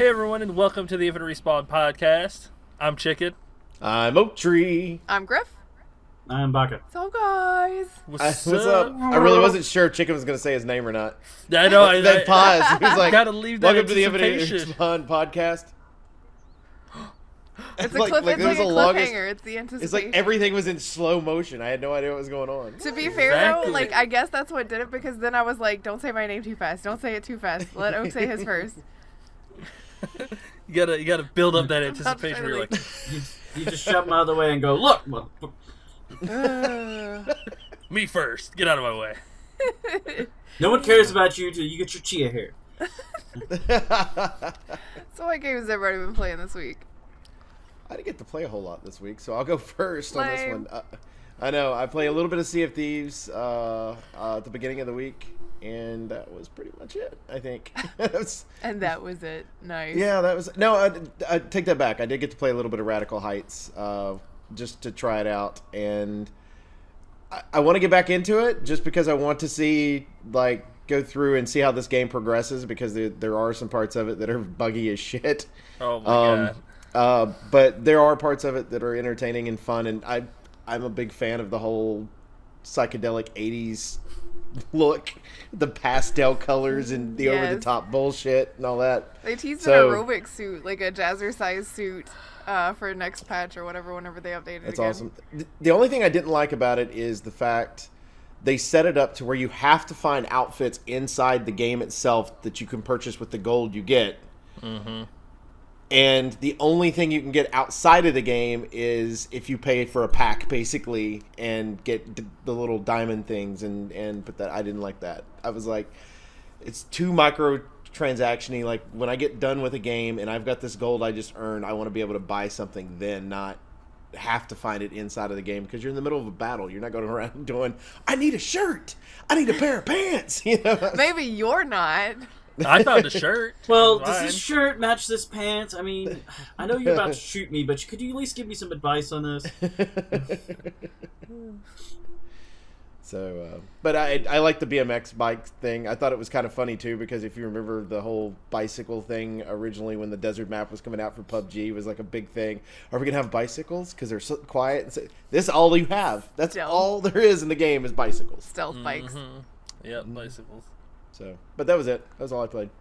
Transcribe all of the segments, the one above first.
Hey everyone, and welcome to the Infinite Respawn podcast. I'm Chicken. I'm Oak Tree. I'm Griff. I'm Baka. So guys, What's up? I really wasn't sure if Chicken was going to say his name or not. I know. Then pause. He was like, gotta leave that welcome to the Infinite anticipation. Respawn podcast. it's a Like- cliff. like, it's it like was a the longest- cliffhanger. It's the anticipation. It's like everything was in slow motion. I had no idea what was going on. To be fair Exactly. though, like I guess that's what did it because then I was like, don't say my name too fast. Don't say it too fast. Let Oak say his first. You gotta build up that anticipation. Where you're like, You just shove him out of the way and go, look! me first. Get out of my way. No one cares about you till you get your chia hair. So what games has everybody been playing this week? I didn't get to play a whole lot this week, so I'll go first on this Lame. one. I know. I play a little bit of Sea of Thieves at the beginning of the week, and that was pretty much it, I think. And that was it. Nice. Yeah, that was... No, I take that back. I did get to play a little bit of Radical Heights just to try it out, and I want to get back into it just because I want to see, like, go through and see how this game progresses because there are some parts of it that are buggy as shit. Oh my god. But there are parts of it that are entertaining and fun, and I'm a big fan of the whole psychedelic 80s look, the pastel colors and the Yes. over-the-top bullshit and all that. They teased So- an aerobic suit, like a jazzercise suit, for next patch or whatever. Whenever they update it That's again. awesome. The only thing I didn't like about it is the fact they set it up to where you have to find outfits inside the game itself that you can purchase with the gold you get. Mm-hmm. And the only thing you can get outside of the game is if you pay for a pack, basically, and get the little diamond things and put that. I didn't like that. I was like, it's too microtransaction-y. Like, when I get done with a game and I've got this gold I just earned, I want to be able to buy something then, not have to find it inside of the game because you're in the middle of a battle. You're not going around doing, I need a shirt. I need a pair of pants. You know? Maybe you're not. I found a shirt. Well, Fine. does this shirt match this pants? I mean, I know you're about to shoot me, but could you at least give me some advice on this? So, but I like the BMX bike thing. I thought it was kind of funny too because if you remember the whole bicycle thing originally when the desert map was coming out for PUBG was like a big thing. Are we gonna have bicycles because they're so quiet? This is all you have. That's Stealth. all there is in the game is bicycles. Stealth bikes. Mm-hmm. Yep, bicycles. So, but that was it. That was all I played.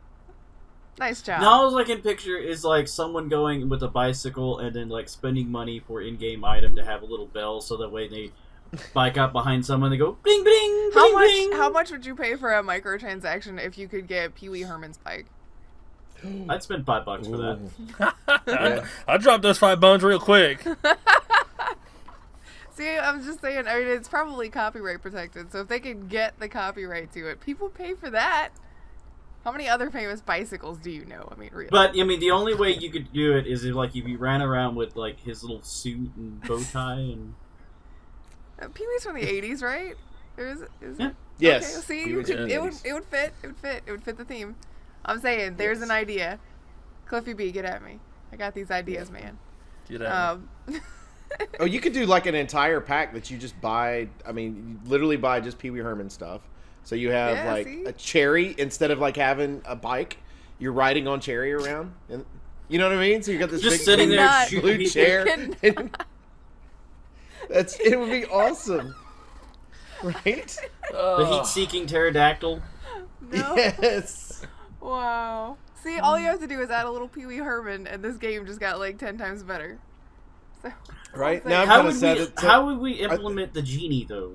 Nice job. Now, all I can picture is like someone going with a bicycle and then like spending money for in-game item to have a little bell so that way they bike up behind someone and they go bling bling bling bling. How much would you pay for a microtransaction if you could get Pee Wee Herman's bike? I'd spend $5 for that. Yeah. I dropped those $5 real quick. See, I'm just saying, I mean, it's probably copyright protected, so if they can get the copyright to it, people pay for that. How many other famous bicycles do you know? I mean, really. But I mean, the only way you could do it is if like if you ran around with like his little suit and bow tie and. Pee Wee's from the 80s, right? Or is Yeah. it? Yes. Okay, see, Pee Wee's from the it would 80s. it would fit. It would fit the theme. I'm saying, there's an idea. Cliffy B, get at me. I got these ideas, man. Get out. Oh, you could do like an entire pack that you just buy. I mean, you literally buy just Pee Wee Herman stuff. So you have Yeah, like see? a cherry instead of like having a bike. You're riding on cherry around, and you know what I mean. So you got this Just big sitting there cannot- shooting blue people. chair. Cannot. It would be awesome, right? The heat-seeking pterodactyl. No. Yes. Wow. See, all you have to do is add a little Pee Wee Herman, and this game just got like 10 times better. So, Right I'm now, I'm How kind would of sad we? it. How would we implement the genie though?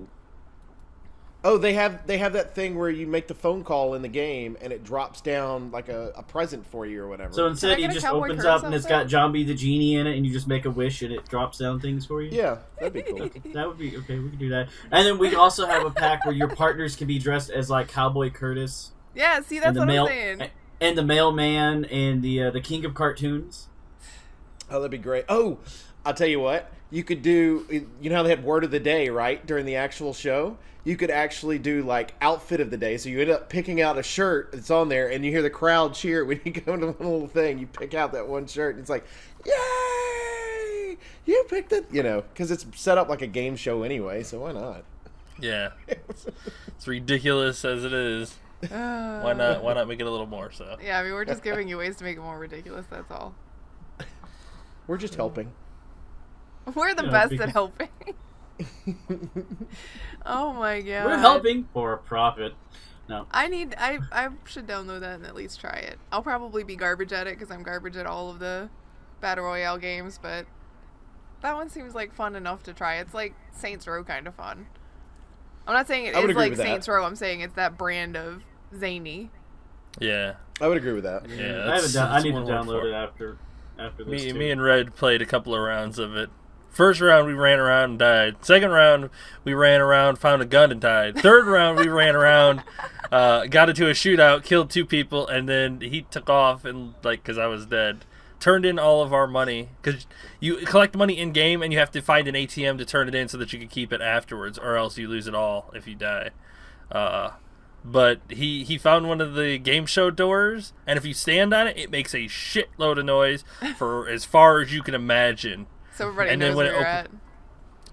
Oh, they have that thing where you make the phone call in the game, and it drops down like a present for you or whatever. So Can I instead, he get a just Cowboy opens Curtis up and it's outfit? got Zombie the genie in it, and you just make a wish and it drops down things for you. yeah, that'd be cool. That would be okay. We can do that, and then we can also have a pack where your partners can be dressed as like Cowboy Curtis yeah, see, that's and the what mail I'm saying. and the mailman and the king of cartoons. Oh, that'd be great. Oh, I'll tell you what. You could do, you know how they had word of the day, right? During the actual show? You could actually do, like, outfit of the day. So you end up picking out a shirt that's on there, and you hear the crowd cheer when you go into one little thing. You pick out that one shirt, and it's like, yay! You picked it! You know, because it's set up like a game show anyway, so why not? Yeah. It's ridiculous as it is. Why not? Why not make it a little more? So Yeah, I mean, we're just giving you ways to make it more ridiculous. That's all. We're just helping. We're the Yeah, best because- at helping. Oh my god. We're helping for a profit. No. I should download that and at least try it. I'll probably be garbage at it because I'm garbage at all of the Battle Royale games, but that one seems like fun enough to try. It's like Saints Row kind of fun. I'm not saying it I would is agree like with that. Saints Row. I'm saying it's that brand of zany. yeah, I would agree with that. yeah. I that's need to one word download for it after this. Me, too. me and Red played a couple of rounds of it. First round, we ran around and died. Second round, we ran around, found a gun and died. Third round, we ran around, got into a shootout, killed 2 people, and then he took off and because I was dead. Turned in all of our money because you collect money in game and you have to find an ATM to turn it in so that you can keep it afterwards, or else you lose it all if you die. But he found one of the game show doors, and if you stand on it, it makes a shitload of noise for as far as you can imagine. So everybody And then knows when where it you're op- at.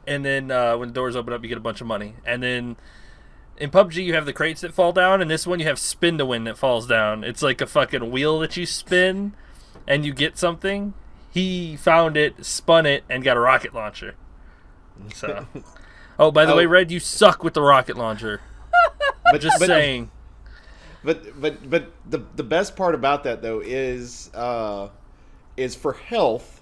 And then when the doors open up, you get a bunch of money. And then in PUBG, you have the crates that fall down, and this one you have spin to win that falls down. It's like a fucking wheel that you spin, and you get something. He found it, spun it, and got a rocket launcher. So, oh, by the way, Red, you suck with the rocket launcher. Just saying. But the best part about that though is for health.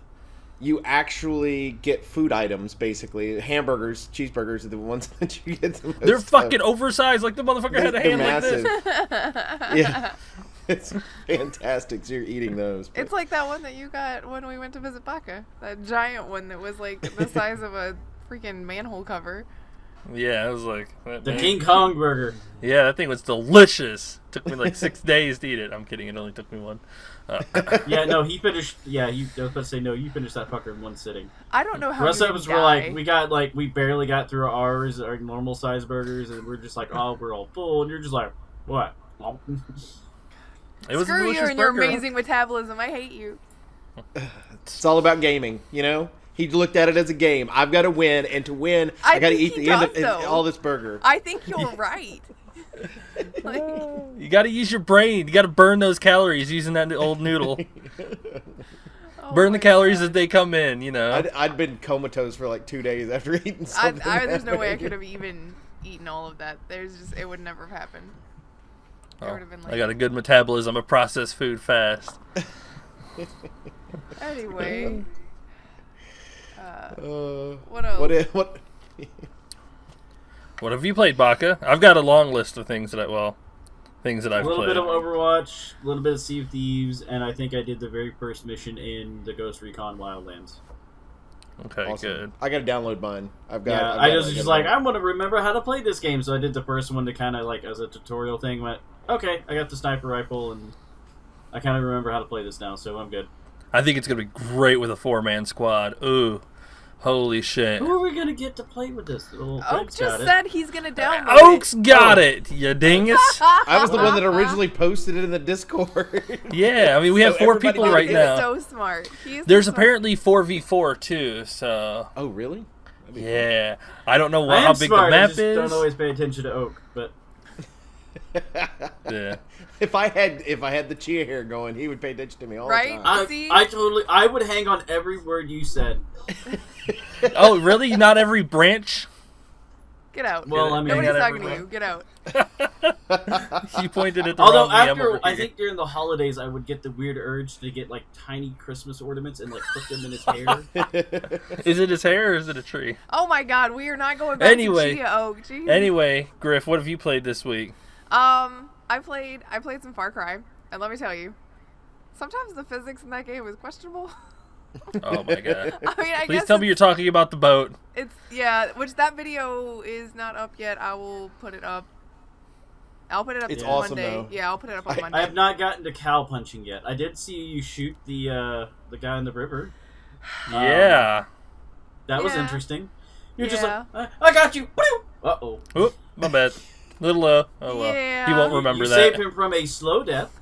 You actually get food items, basically. Hamburgers, cheeseburgers are the ones that you get the most They're of. fucking oversized, like the motherfucker had a They're hand massive. like this. Yeah. It's fantastic. So you're eating those. but- It's like that one that you got when we went to visit Baca. That giant one that was like the size of a freaking manhole cover. Yeah, I was like... The King Kong burger. Yeah, that thing was delicious. Took me like 6 days to eat it. I'm kidding, it only took me 1. Yeah, no, he finished. Yeah, I was about to say no. You finished that fucker in 1 sitting. I don't know how The rest you of us die. were like, we barely got through ours, our normal size burgers, and we're just like, oh, we're all full, and you're just like, what? It was a Screw you delicious and your burger. amazing metabolism. I hate you. It's all about gaming, you know? He looked at it as a game. I've got to win, and to win, I got to think eat he the end does, of though. all this burger. I think you're right. Like, You gotta use your brain. You gotta burn those calories using that old noodle. oh Burn my the calories God. as they come in, you know. I'd been comatose for like 2 days after eating something. There's that no way I big. could have even eaten all of that. It would never have happened. I Oh, would have been like, I got a good metabolism. I process food fast. anyway. What What else? What? What have you played, Baka? I've got a long list of things that I've A played. little bit of Overwatch, a little bit of Sea of Thieves, and I think I did the very first mission in the Ghost Recon Wildlands. Okay, Awesome. good. I got to download mine. I've got. Yeah, I've I got- was I've just got like, mine. I'm gonna remember how to play this game, so I did the first one to kind of like as a tutorial thing. Went, okay, I got the sniper rifle, and I kind of remember how to play this now, so I'm good. I think it's gonna be great with a 4-man squad. Ooh, holy shit! Who are we gonna get to play with this? Little Oak Greg's got just it. said he's gonna download Oak's it. got it, you dingus. I was the one that originally posted it in the Discord. Yeah, I mean we have So 4 everybody people did right He's now. so smart. He's There's so apparently 4v4 too, so Oh, really? That'd be yeah. I don't know I am how big smart, the I map just is. don't always pay attention to Oak, but Yeah. If I had the chia hair going, he would pay attention to me all Right? the time. See? I would hang on every word you said. Oh, really? Not every branch? Get out. Well, I mean, Nobody's got talking to everywhere. you. Get out. You pointed at the although wrong DM after over I here. think during the holidays I would get the weird urge to get like tiny Christmas ornaments and like put them in his hair. Is it his hair or is it a tree? Oh my God, we are not going back Anyway. to Chia Oak. Jeez. Anyway, Griff, what have you played this week? I played some Far Cry, and let me tell you, sometimes the physics in that game is questionable. Oh my god. I mean, I Please guess tell me you're talking about the boat. it's which that video is not up yet. I will put it up. I'll put it up It's on awesome, Monday. though. Yeah, I'll put it up on I Monday. I have not gotten to cow punching yet. I did see you shoot the guy in the river. Yeah. That was Yeah. interesting. You're just Yeah. like, I got you. Uh oh. Oop, my bad. Little oh well. Yeah. He won't remember You that. saved him from a slow death.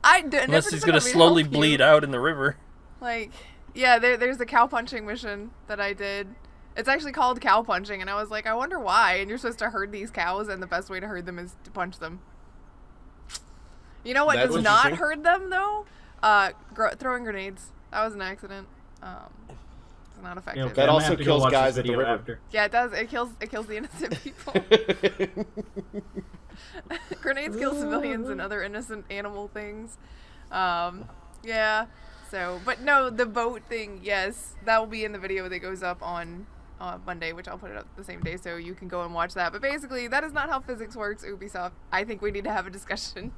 Unless he's gonna slowly bleed out in the river. Like, yeah, there's a cow punching mission that I did, It's actually called cow punching, and I was like, I wonder why. And you're supposed to herd these cows, and the best way to herd them is to punch them. You know what That's does not interesting. herd them, though? Throwing grenades. That was an accident. It's not effective. Okay, That I'm gonna also have to go kills watch this guys at the video river. after. Yeah, it does. It kills the innocent people. Grenades kill civilians and other innocent animal things. Yeah. So, but no, the boat thing, yes, that will be in the video that goes up on Monday, which I'll put it up the same day so you can go and watch that. But basically, that is not how physics works, Ubisoft. I think we need to have a discussion.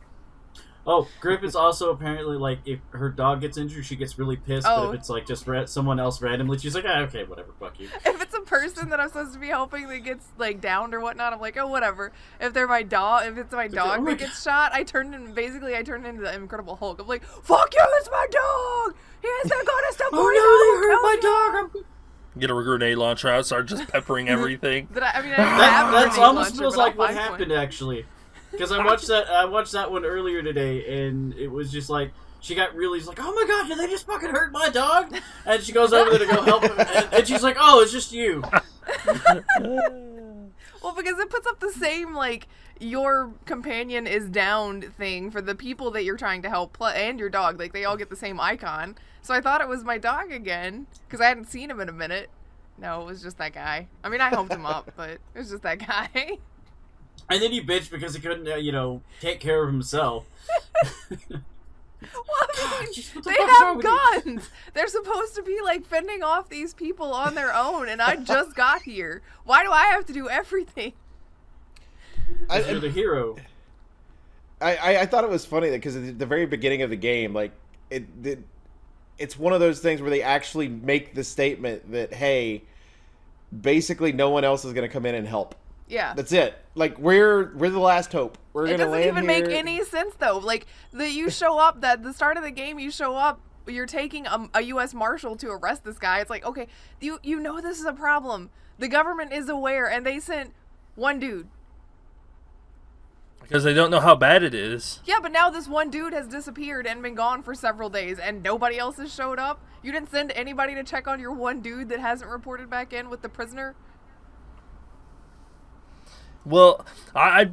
Oh, Grip is also apparently like, if her dog gets injured, she gets really pissed. But Oh. if it's like just someone else randomly, she's like, okay, whatever, fuck you. If it's a person that I'm supposed to be helping that gets like downed or whatnot, I'm like, oh, whatever. If they're my dog, if it's my dog my that gets shot, I turn into the Incredible Hulk. I'm like, fuck you, it's my dog. He has the gun to stop. Oh no, they hurt my dog. Get a grenade launcher out, start just peppering everything. I didn't have a That grenade almost launcher, feels but I'll like what find happened one. actually, because I watched that one earlier today, and it was just like she got really like, oh my god, did they just fucking hurt my dog? And she goes over there to go help him, and she's like, oh, it's just you. Well, because it puts up the same, like, your companion is downed thing for the people that you're trying to help and your dog. Like, they all get the same icon. So I thought it was my dog again, because I hadn't seen him in a minute. No, it was just that guy. I mean, I helped him up, but it was just that guy. And then he bitched because he couldn't, take care of himself. Well, I mean, Just what the they fuck is wrong have with you? guns. They're supposed to be, like, fending off these people on their own, and I just got here. Why do I have to do everything? You're the hero. I thought it was funny that because at the very beginning of the game, like it's one of those things where they actually make the statement that, hey, basically no one else is going to come in and help. Yeah. That's it. Like we're the last hope. We're It going to doesn't land even here. make any sense, though. Like, you show up, at the start of the game, you show up, you're taking a U.S. Marshal to arrest this guy. It's like, okay, you know this is a problem. The government is aware, and they sent one dude. Because they don't know how bad it is. Yeah, but now this one dude has disappeared and been gone for several days, and nobody else has showed up? You didn't send anybody to check on your one dude that hasn't reported back in with the prisoner? Well, I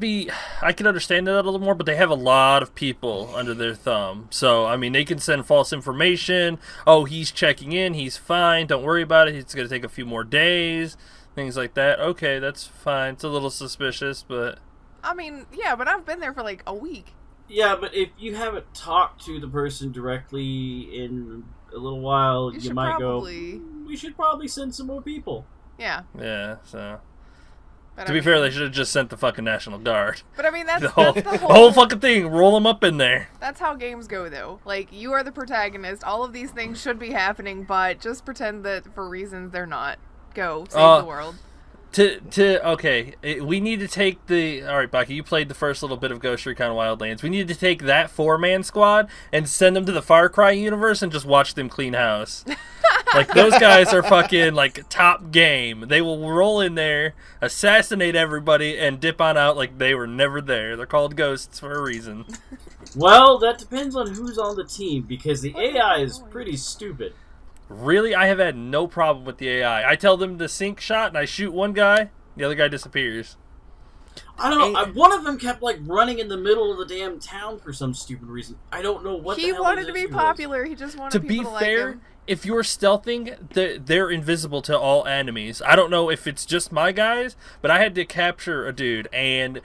can understand that a little more, but they have a lot of people under their thumb. So, I mean, they can send false information. Oh, he's checking in. He's fine. Don't worry about it. It's going to take a few more days. Things like that. Okay, that's fine. It's a little suspicious, but... I mean, yeah, but I've been there for like a week. Yeah, but if you haven't talked to the person directly in a little while, you might go, we should probably send some more people. Yeah. Yeah, so... But To be fair, they should have just sent the fucking National Guard. But I mean, that's The the whole fucking thing. Roll them up in there. That's how games go, though. Like, you are the protagonist. All of these things should be happening, but just pretend that for reasons they're not. Go. Save the world. Okay, we need to take the... Alright, Baki, you played the first little bit of Ghost Recon Wildlands. We need to take that 4-man squad and send them to the Far Cry universe and just watch them clean house. Like, those guys are fucking, like, top game. They will roll in there, assassinate everybody, and dip on out like they were never there. They're called ghosts for a reason. Well, that depends on who's on the team, because the AI is pretty stupid. Really? I have had no problem with the AI. I tell them to sink shot, and I shoot one guy, the other guy disappears. I don't know. One of them kept, like, running in the middle of the damn town for some stupid reason. I don't know what the hell He wanted his to be issue was. popular. He just wanted To people be to like fair, him. if you're stealthing, they're invisible to all enemies. I don't know if it's just my guys, but I had to capture a dude, and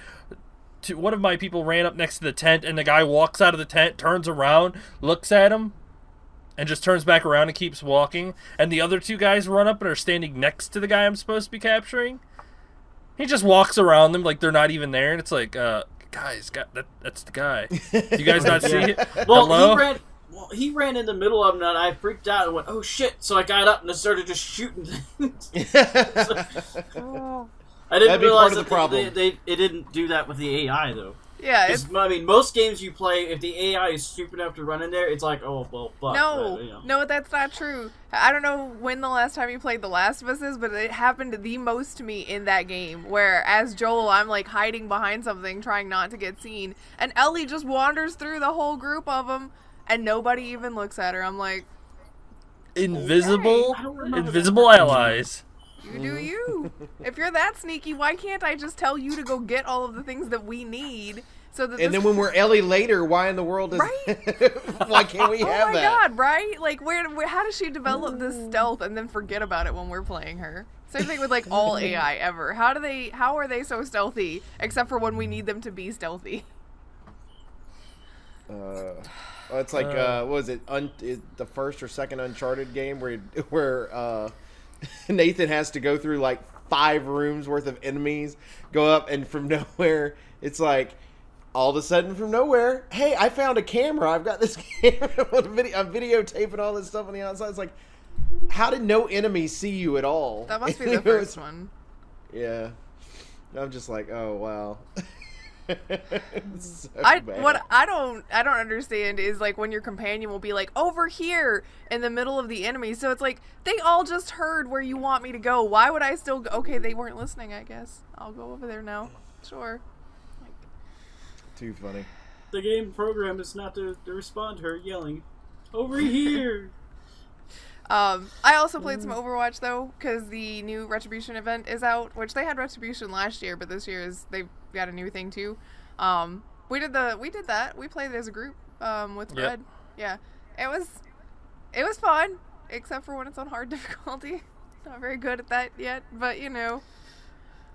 one of my people ran up next to the tent, and the guy walks out of the tent, turns around, looks at him, and just turns back around and keeps walking. And the other two guys run up and are standing next to the guy I'm supposed to be capturing. He just walks around them like they're not even there, and it's like, guys, that's the guy. Do you guys not see it? Well, Hello? he ran in the middle of them, and I freaked out and went, oh shit. So I got up and I started just shooting things. I didn't That'd be realize part of the that problem. it didn't do that with the AI, though. Yeah, it's... 'Cause, I mean, most games you play, if the AI is stupid enough to run in there, it's like, oh, well, fuck. No, but, you know. no, that's not true. I don't know when the last time you played The Last of Us is, but it happened the most to me in that game, where as Joel, I'm like hiding behind something, trying not to get seen, and Ellie just wanders through the whole group of them, and nobody even looks at her. I'm like, Invisible I don't remember invisible that. allies. You do you. If you're that sneaky, why can't I just tell you to go get all of the things that we need? So that And then when we're Ellie later, why in the world is why can't we have that? Oh my god, right? Like, how does she develop this stealth and then forget about it when we're playing her? Same thing with like all AI ever. How are they so stealthy? Except for when we need them to be stealthy. It's like what was it? The first or second Uncharted game where Nathan has to go through like 5 rooms worth of enemies, go up, and from nowhere, it's like all of a sudden from nowhere, hey, I found a camera. I've got this camera. I'm videotaping all this stuff on the outside. It's like, how did no enemies see you at all? That must be the first one. Yeah. I'm just like, oh wow. So what I don't understand is like when your companion will be like over here in the middle of the enemy. So it's like they all just heard where you want me to go. Why would I still go? Okay, they weren't listening, I guess. I'll go over there now. Sure. Too funny. The game program is not to respond to her yelling, "Over here!" I also played some Overwatch though, because the new Retribution event is out, which they had Retribution last year, but this year they've got a new thing too. We did that. We played it as a group with Red. Yeah, it was fun, except for when it's on hard difficulty. Not very good at that yet, but you know.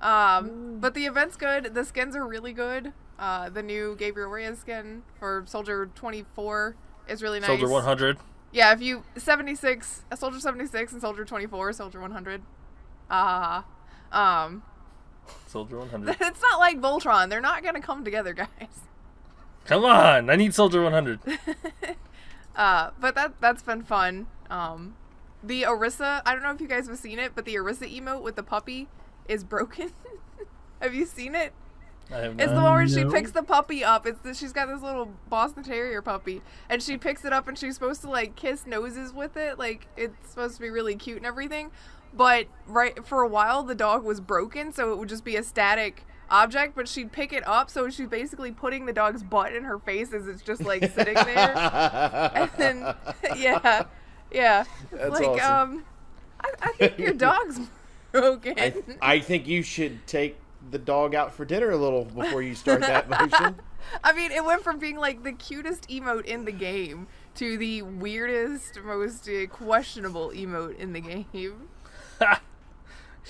But the event's good. The skins are really good. The new Gabriel Reyes skin for Soldier 24 is really nice. Soldier 100. Yeah, if you 76, a Soldier 76 and Soldier 24, Soldier 100. Soldier 100. It's not like Voltron. They're not gonna come together, guys. Come on, I need Soldier 100. But that's been fun. The Orisa, I don't know if you guys have seen it, but the Orisa emote with the puppy is broken. Have you seen it? It's the one where she picks the puppy up. She's got this little Boston Terrier puppy, and she picks it up, and she's supposed to like kiss noses with it. Like it's supposed to be really cute and everything. But right for a while, the dog was broken, so it would just be a static object. But she'd pick it up, so she's basically putting the dog's butt in her face as it's just like sitting there. And then yeah. That's like awesome. I think your dog's broken. I think you should take the dog out for dinner a little before you start that motion. I mean, it went from being like the cutest emote in the game to the weirdest, most questionable emote in the game.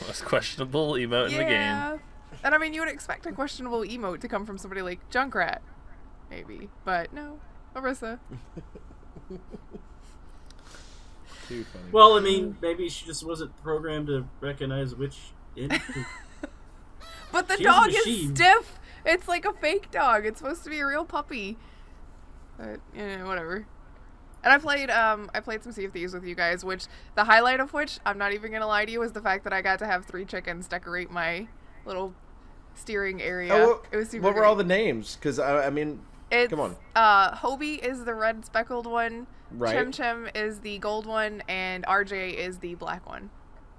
Most questionable emote in the game. And I mean, you would expect a questionable emote to come from somebody like Junkrat, maybe, but no, Orisa. Too funny. Well, I mean, maybe she just wasn't programmed to recognize which. But the She's dog a is machine. stiff. It's like a fake dog. It's supposed to be a real puppy. But whatever. And I played some Sea of Thieves with you guys, which the highlight of which, I'm not even gonna lie to you, was the fact that I got to have 3 chickens decorate my little steering area. It was super What were great. all the names? Because I mean, come on. Hobie is the red speckled one. Right. Chim Chim is the gold one, and RJ is the black one.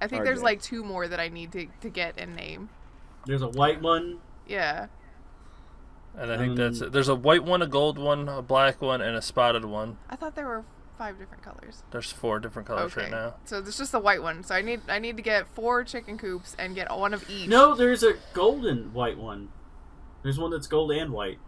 I think there's RJ. like 2 more that I need to get and name. There's a white one. Yeah. And I think there's a white one, a gold one, a black one, and a spotted one. I thought there were 5 different colors. There's 4 different colors right now. So there's just the white one. So I need to get 4 chicken coops and get one of each. No, there's a golden white one. There's one that's gold and white.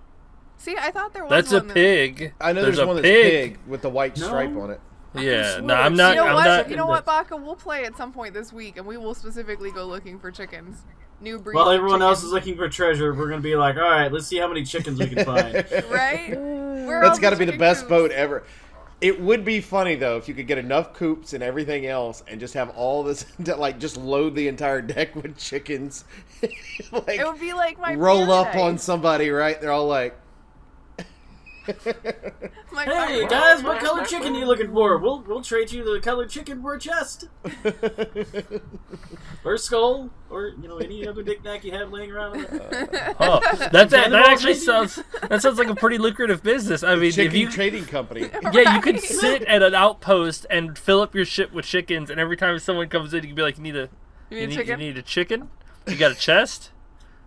See, I thought there was That's a one pig. I know there's a one that's pig with the white stripe on it. Yeah, swear no, I'm I've not. seen You know I'm what? not. You know what, Baka? We'll play at some point this week, and we will specifically go looking for chickens. New breed. While everyone else chickens. is looking for treasure, we're gonna be like, all right, let's see how many chickens we can find. Right? Where That's are got to be the chicken best coops? boat ever. It would be funny though if you could get enough coops and everything else, and just have all this, like just load the entire deck with chickens. Like, It would be like my roll up on paradise. somebody, right? They're all like, My Hey paradise. guys, what color chicken are you looking for? We'll trade you the colored chicken for a chest, or skull, or any other knick-knack you have laying around. Oh, that Cannibals, actually maybe? sounds like a pretty lucrative business. I mean, chicken if you trading company. yeah, you could sit at an outpost and fill up your ship with chickens, and every time someone comes in, you can be like, you need a You need chicken? You need a chicken? You got a chest?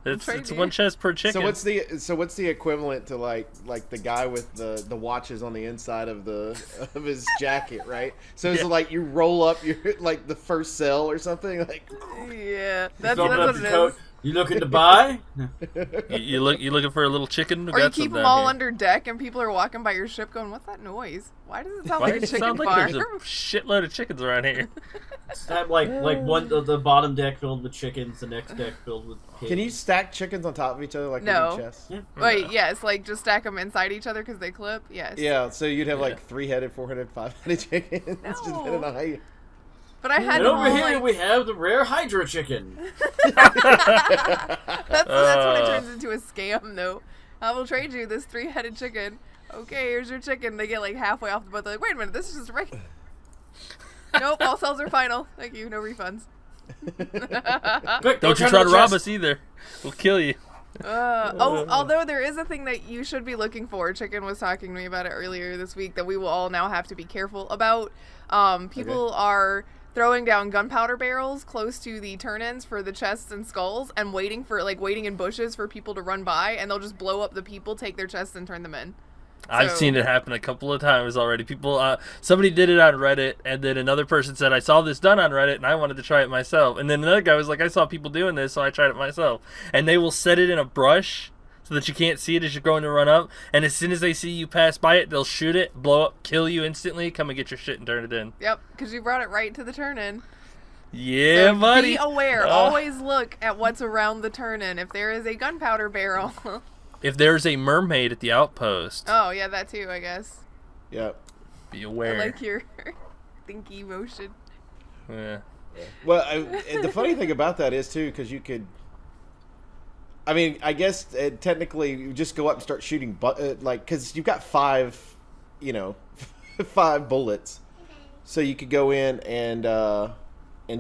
It's one chest per chicken. So what's the equivalent to like the guy with the watches on the inside of his jacket, right? So it's like you roll up your like the first cell or something like. Yeah, that's what it is. You looking to buy? you looking for a little chicken? Or you keep them all under deck, and people are walking by your ship going, "What's that noise? Why does it sound like a chicken farm?" There's a shitload of chickens around here. Have like one the bottom deck filled with chickens, the next deck filled with pigs. Can you stack chickens on top of each other like No. in chests? Yeah. Wait, yes, like just stack them inside each other because they clip. Yes. Yeah, so you'd have like 3-headed, 4-headed, 5-headed chickens. No. Just depending on how you. But I had And them over all, here like... we have the rare Hydra chicken. that's when it turns into a scam, though. I will trade you this 3-headed chicken. Okay, here's your chicken. They get like halfway off the boat. They're like, wait a minute, this is just regular. Nope, all sales are final. Thank you, no refunds. Quick, Don't you try to rob us either. We'll kill you. Although there is a thing that you should be looking for. Chicken was talking to me about it earlier this week that we will all now have to be careful about. People are throwing down gunpowder barrels close to the turn-ins for the chests and skulls and waiting in bushes for people to run by, and they'll just blow up the people, take their chests, and turn them in. I've seen it happen a couple of times already. People, somebody did it on Reddit, and then another person said, I saw this done on Reddit, and I wanted to try it myself. And then another guy was like, I saw people doing this, so I tried it myself. And they will set it in a brush so that you can't see it as you're going to run up. And as soon as they see you pass by it, they'll shoot it, blow up, kill you instantly, come and get your shit and turn it in. Yep, because you brought it right to the turn-in. Yeah, So buddy. be aware. Always look at what's around the turn-in. If there is a gunpowder barrel... If there's a mermaid at the outpost, Oh, yeah, that too, I guess. Yep. be I aware. like your thinky motion. Yeah. Well, the funny thing about that is too, because you could. I mean, I guess technically you just go up and start shooting, because you've got 5 bullets, so you could go in and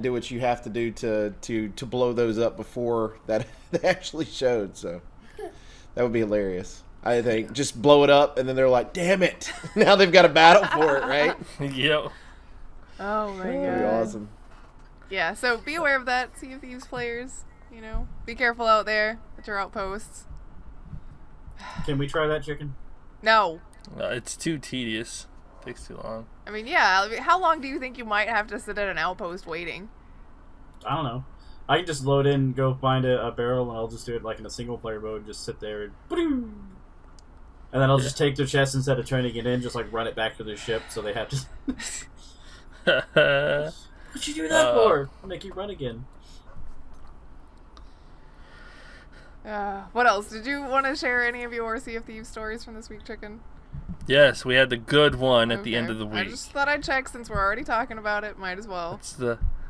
do what you have to do to blow those up before that they actually showed. So that would be hilarious. I think just blow it up, and then they're like, "Damn it!" Now they've got a battle for it, right? Yep. Oh my god. That'd be awesome. Yeah, so be aware of that, Sea of Thieves players. Be careful out there at your outposts. Can we try that chicken? No. It's too tedious. Takes too long. I mean, yeah, how long do you think you might have to sit at an outpost waiting? I don't know. I can just load in, go find a barrel, and I'll just do it like in a single player mode, just sit there and then I'll just take their chest instead of turning it in, just like run it back to their ship so they have to. What'd you do that for? I'll make you run again. What else? Did you want to share any of your Sea of Thieves stories from this week, Chicken? Yes, we had the good one at the end of the week. I just thought I'd check since we're already talking about it. Might as well.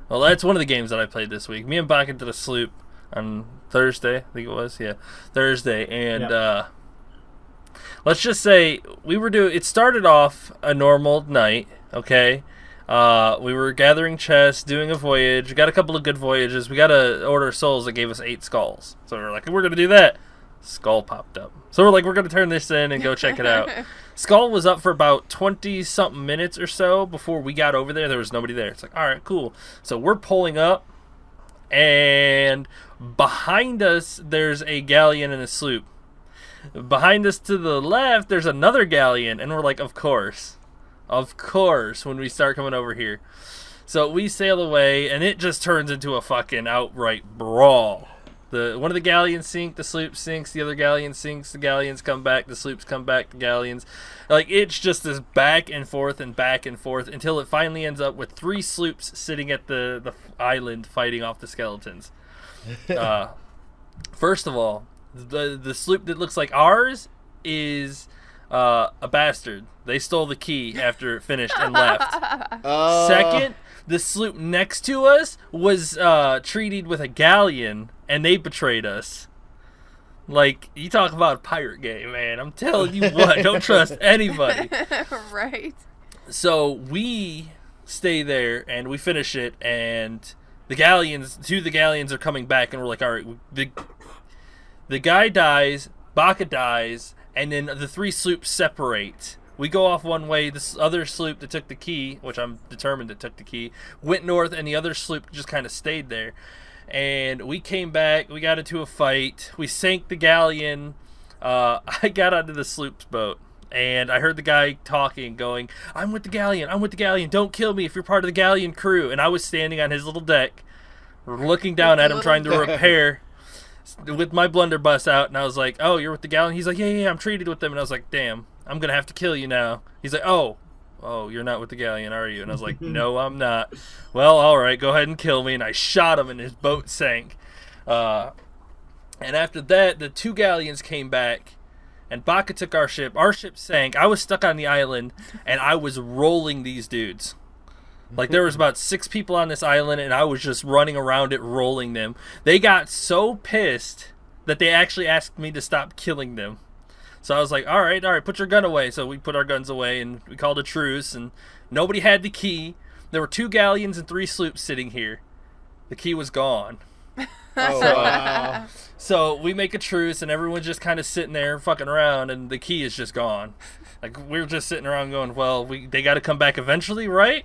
That's one of the games that I played this week. Me and Bach into the sloop on Thursday, I think it was. Yeah, Thursday. And let's just say it started off a normal night, okay? We were gathering chests, doing a voyage. We got a couple of good voyages. We got a Order of Souls that gave us 8 skulls. So we're like, we're going to do that. Skull popped up. So we're like, we're going to turn this in and go check it out. Skull was up for about 20-something minutes or so before we got over there. There was nobody there. It's like, all right, cool. So we're pulling up, and behind us, there's a galleon and a sloop. Behind us to the left, there's another galleon, and we're like, of course, when we start coming over here. So we sail away, and it just turns into a fucking outright brawl. One of the galleons sink, the sloop sinks, the other galleon sinks, the galleons come back, the sloops come back, the galleons. Like, it's just this back and forth until it finally ends up with 3 sloops sitting at the island fighting off the skeletons. First of all, the sloop that looks like ours is a bastard. They stole the key after it finished and left. Second, the sloop next to us was treated with a galleon, and they betrayed us. Like, you talk about a pirate game, man. I'm telling you what, don't trust anybody. Right. So we stay there, and we finish it, and two of the galleons are coming back, and we're like, all right, the guy dies, Baka dies, and then the 3 sloops separate. We go off one way, this other sloop that took the key, which I'm determined it took the key, went north, and the other sloop just kind of stayed there. and we came back. We got into a fight. We sank the galleon. I got onto the sloop's boat, and I heard the guy talking, going, I'm with the galleon. Don't kill me if you're part of the galleon crew. And I was standing on his little deck, looking down at him, trying to repair with my blunderbuss out. And I was like, oh, you're with the galleon? He's like, yeah, I'm treated with them. And I was like, damn, I'm going to have to kill you now. He's like, oh, you're not with the galleon, are you? And I was like, no, I'm not. Well, all right, go ahead and kill me. And I shot him, and his boat sank. And after that, the 2 galleons came back, and Baka took our ship. Our ship sank. I was stuck on the island, and I was rolling these dudes. Like, there was about 6 people on this island, and I was just running around it, rolling them. They got so pissed that they actually asked me to stop killing them. So I was like, all right, put your gun away. So we put our guns away, and we called a truce, and nobody had the key. There were 2 galleons and 3 sloops sitting here. The key was gone. Oh, wow. So we make a truce, and everyone's just kind of sitting there fucking around, and the key is just gone. Like, we were just sitting around going, well, they got to come back eventually, right?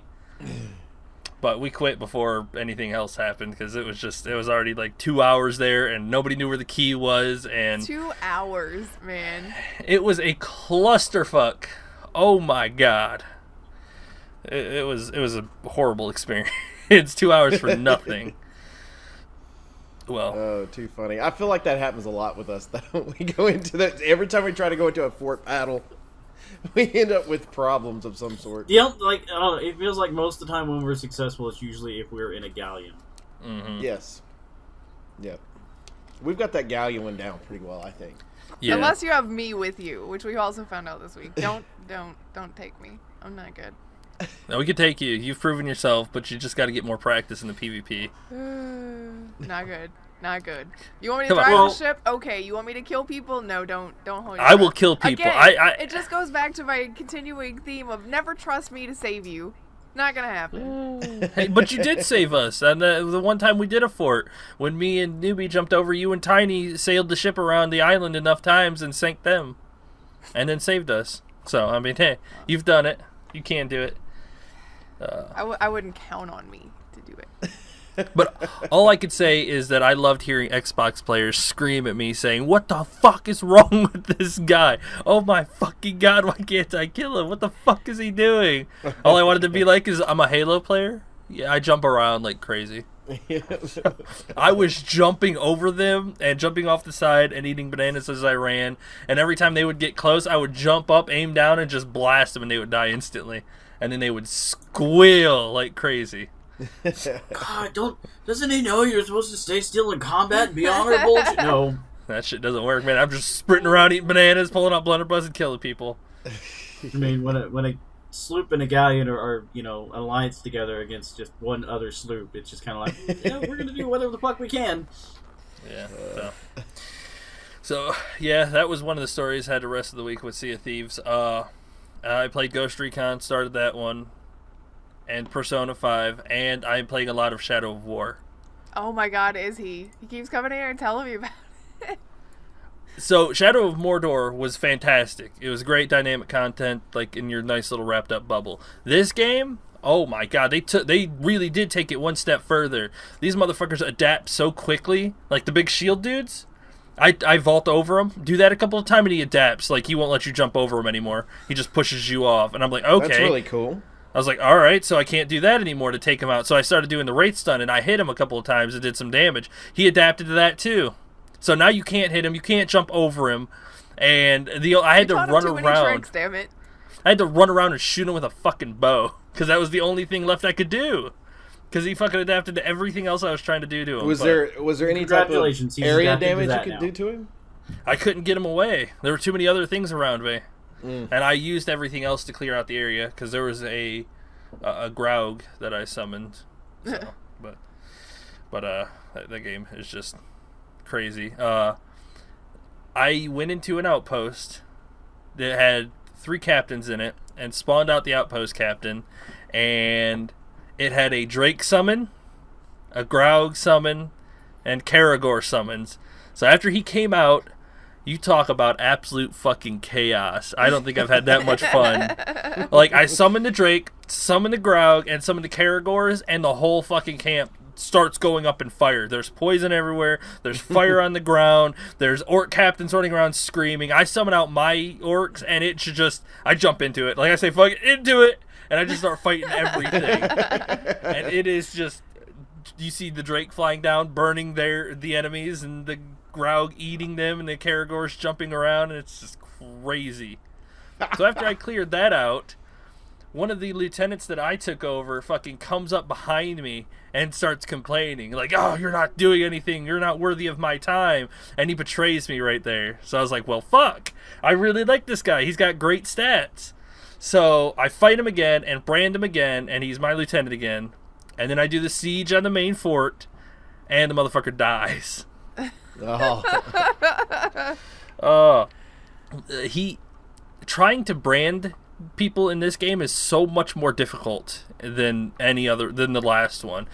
But we quit before anything else happened, because it was already like 2 hours there, and nobody knew where the key was. And 2 hours, man. It was a clusterfuck. Oh my god. It was a horrible experience. It's 2 hours for nothing. Well, oh, too funny. I feel like that happens a lot with us, though. We go into that every time we try to go into a fort battle, we end up with problems of some sort. Yeah, like I don't know, it feels like most of the time when we're successful, it's usually if we're in a galleon. Mm-hmm. Yes. Yep. We've got that galleon one down pretty well, I think. Yeah. Unless you have me with you, which we also found out this week. Don't take me. I'm not good. No, we could take you. You've proven yourself, but you just got to get more practice in the PvP. Not good. Not good. You want me to Come on. drive Well, the ship? Okay. You want me to kill people? No, don't hold your I will breath. kill people. Again, it just goes back to my continuing theme of never trust me to save you. Not gonna happen. Hey, but you did save us. And the one time we did a fort, when me and Newbie jumped over, you and Tiny sailed the ship around the island enough times and sank them. And then saved us. So, I mean, hey, you've done it. You can do it. I wouldn't count on me to do it. But all I could say is that I loved hearing Xbox players scream at me saying, what the fuck is wrong with this guy? Oh my fucking god, why can't I kill him? What the fuck is he doing? All I wanted to be like is, I'm a Halo player. Yeah, I jump around like crazy. I was jumping over them and jumping off the side and eating bananas as I ran. And every time they would get close, I would jump up, aim down, and just blast them, and they would die instantly. And then they would squeal like crazy. God, doesn't he know you're supposed to stay still in combat and be honorable? No. That shit doesn't work, man. I'm just sprinting around eating bananas, pulling out blunderbuss, and killing people. I mean, when a sloop and a galleon are an alliance together against just one other sloop, it's just kind of like, yeah, we're gonna do whatever the fuck we can. Yeah. So yeah, that was one of the stories. Had the rest of the week with Sea of Thieves. I played Ghost Recon, started that one, and Persona 5, and I'm playing a lot of Shadow of War. Oh my god, is he? He keeps coming here and telling me about it. So Shadow of Mordor was fantastic. It was great dynamic content, like in your nice little wrapped up bubble. This game, oh my god, they really did take it one step further. These motherfuckers adapt so quickly, like the big shield dudes. I vault over him, do that a couple of times, and he adapts. Like, he won't let you jump over him anymore. He just pushes you off. And I'm like, okay. That's really cool. I was like, all right, so I can't do that anymore to take him out. So I started doing the Wraith Stun, and I hit him a couple of times and did some damage. He adapted to that, too. So now you can't hit him. You can't jump over him. And I had to run around. Tricks, damn it. I had to run around and shoot him with a fucking bow. Because that was the only thing left I could do. Because he fucking adapted to everything else I was trying to do to him. Was there any type of area damage you could do to him? I couldn't get him away. There were too many other things around me. And I used everything else to clear out the area. Because there was a Graug that I summoned. So, but that game is just crazy. I went into an outpost that had 3 captains in it and spawned out the outpost captain, and it had a Drake summon, a Graug summon, and Karagor summons. So after he came out, you talk about absolute fucking chaos. I don't think I've had that much fun. Like, I summoned the Drake, summoned the Graug, and summoned the Karagors, and the whole fucking camp starts going up in fire. There's poison everywhere. There's fire on the ground. There's orc captains running around screaming. I summon out my orcs, and I jump into it. Like I say, fuck it, into it, and I just start fighting everything. And it is just, you see the Drake flying down, burning the enemies, and the Graug eating them, and the Karagors jumping around, and it's just crazy. So after I cleared that out, one of the lieutenants that I took over fucking comes up behind me and starts complaining. Like, oh, you're not doing anything. You're not worthy of my time. And he betrays me right there. So I was like, well, fuck. I really like this guy. He's got great stats. So I fight him again and brand him again, and he's my lieutenant again. And then I do the siege on the main fort, and the motherfucker dies. Trying to brand people in this game is so much more difficult than the last one.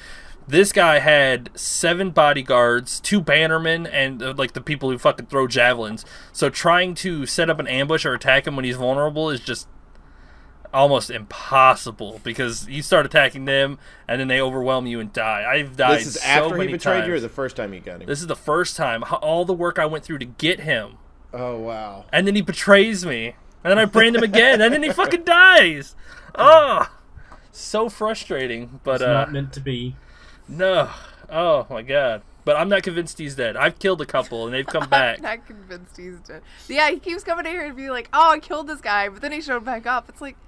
This guy had 7 bodyguards, 2 bannermen, and like the people who fucking throw javelins. So trying to set up an ambush or attack him when he's vulnerable is just almost impossible, because you start attacking them and then they overwhelm you and die. I've died so many times. This is after he betrayed you, or the first time you got him? This is the first time. All the work I went through to get him. Oh, wow. And then he betrays me. And then I brand him again, and then he fucking dies. Oh, so frustrating. But it's not meant to be. No. Oh my god. But I'm not convinced he's dead. I've killed a couple, and they've come back. I'm not convinced he's dead. Yeah, he keeps coming in here and be like, "Oh, I killed this guy," but then he showed back up. It's like,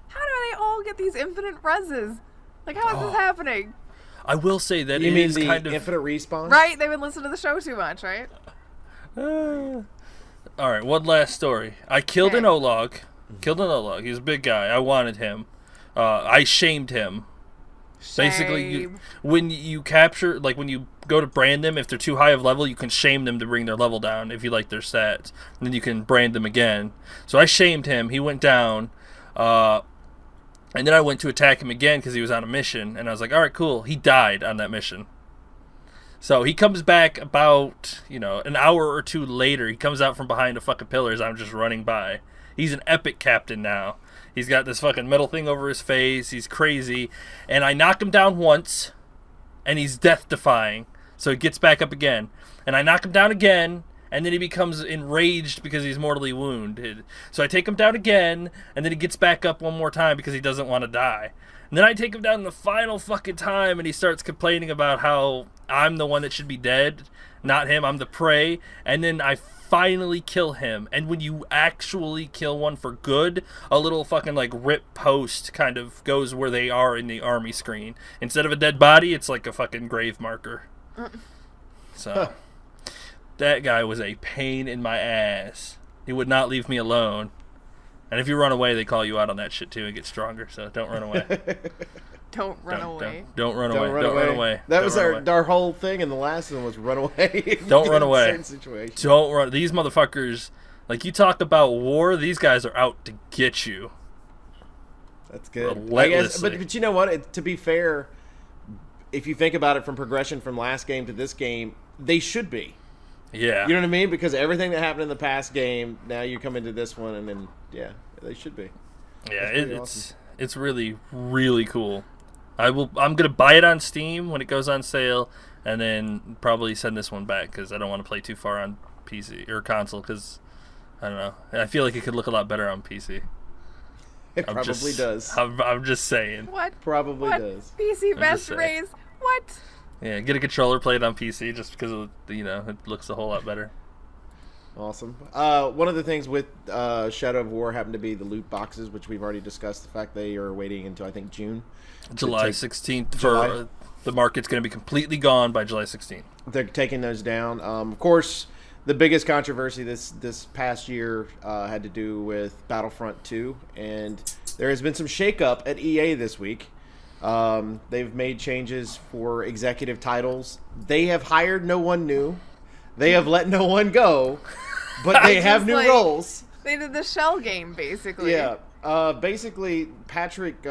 how do they all get these infinite reses? Like, how is this happening? I will say that you it mean is the kind of infinite respawn. Right? They've been listening to the show too much, right? All right, one last story. I killed an Olog. He was a big guy. I wanted him. I shamed him. Shame. Basically, when you capture, like when you go to brand them, if they're too high of level, you can shame them to bring their level down if you like their stats. And then you can brand them again. So I shamed him. He went down. And then I went to attack him again because he was on a mission. And I was like, all right, cool. He died on that mission. So he comes back about, an hour or two later. He comes out from behind a fucking pillar as I'm just running by. He's an epic captain now. He's got this fucking metal thing over his face. He's crazy. And I knock him down once, and he's death-defying. So he gets back up again. And I knock him down again, and then he becomes enraged because he's mortally wounded. So I take him down again, and then he gets back up one more time because he doesn't want to die. And then I take him down the final fucking time, and he starts complaining about how I'm the one that should be dead, not him. I'm the prey. And then I finally kill him. And when you actually kill one for good, a little fucking like rip post kind of goes where they are in the army screen. Instead of a dead body, it's like a fucking grave marker. So that guy was a pain in my ass. He would not leave me alone. And if you run away, they call you out on that shit too and get stronger. So don't run away. Don't run away. Don't run away. That was our whole thing in the last one was run away. Don't run away. Certain situations. Don't run. These motherfuckers, like you talk about war, these guys are out to get you. That's good. I guess, but you know what? To be fair, if you think about it from progression from last game to this game, they should be. Yeah. You know what I mean? Because everything that happened in the past game, now you come into this one, and then they should be. Yeah, it's really, really cool. I'm gonna buy it on Steam when it goes on sale, and then probably send this one back because I don't want to play too far on PC or console because I don't know. I feel like it could look a lot better on PC. It probably does. I'm just saying. What? Probably does. PC best race. What? Yeah, get a controller, play it on PC just because it looks a whole lot better. Awesome. One of the things with Shadow of War happened to be the loot boxes, which we've already discussed. The fact they are waiting until I think July 16th for the market's going to be completely gone by July 16th. They're taking those down. Of course, the biggest controversy this past year had to do with Battlefront 2, and there has been some shakeup at EA this week. They've made changes for executive titles. They have hired no one new. They have let no one go, but they have new roles. They did the shell game, basically. Yeah. Basically, Patrick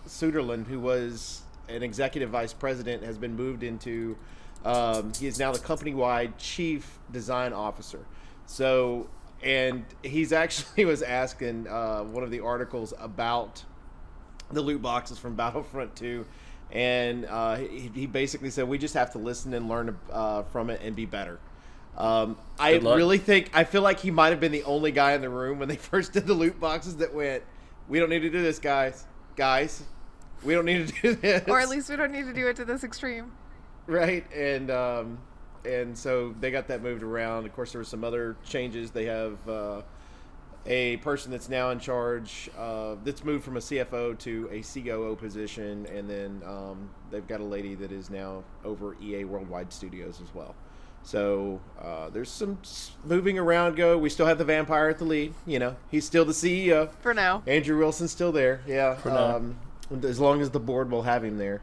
Suderland, who was an executive vice president, has been moved into... he is now the company-wide chief design officer. So, and he's actually was asking one of the articles about the loot boxes from Battlefront 2, and he basically said we just have to listen and learn from it and be better. I feel like he might have been the only guy in the room when they first did the loot boxes that went, we don't need to do this, guys, we don't need to do this, or at least we don't need to do it to this extreme, right? And so they got that moved around. Of course, there were some other changes. They have a person that's now in charge that's moved from a CFO to a COO position, and then they've got a lady that is now over EA Worldwide Studios as well. So there's some moving around. We still have the vampire at the lead. He's still the CEO for now. Andrew Wilson's still there. Yeah, for now. As long as the board will have him there.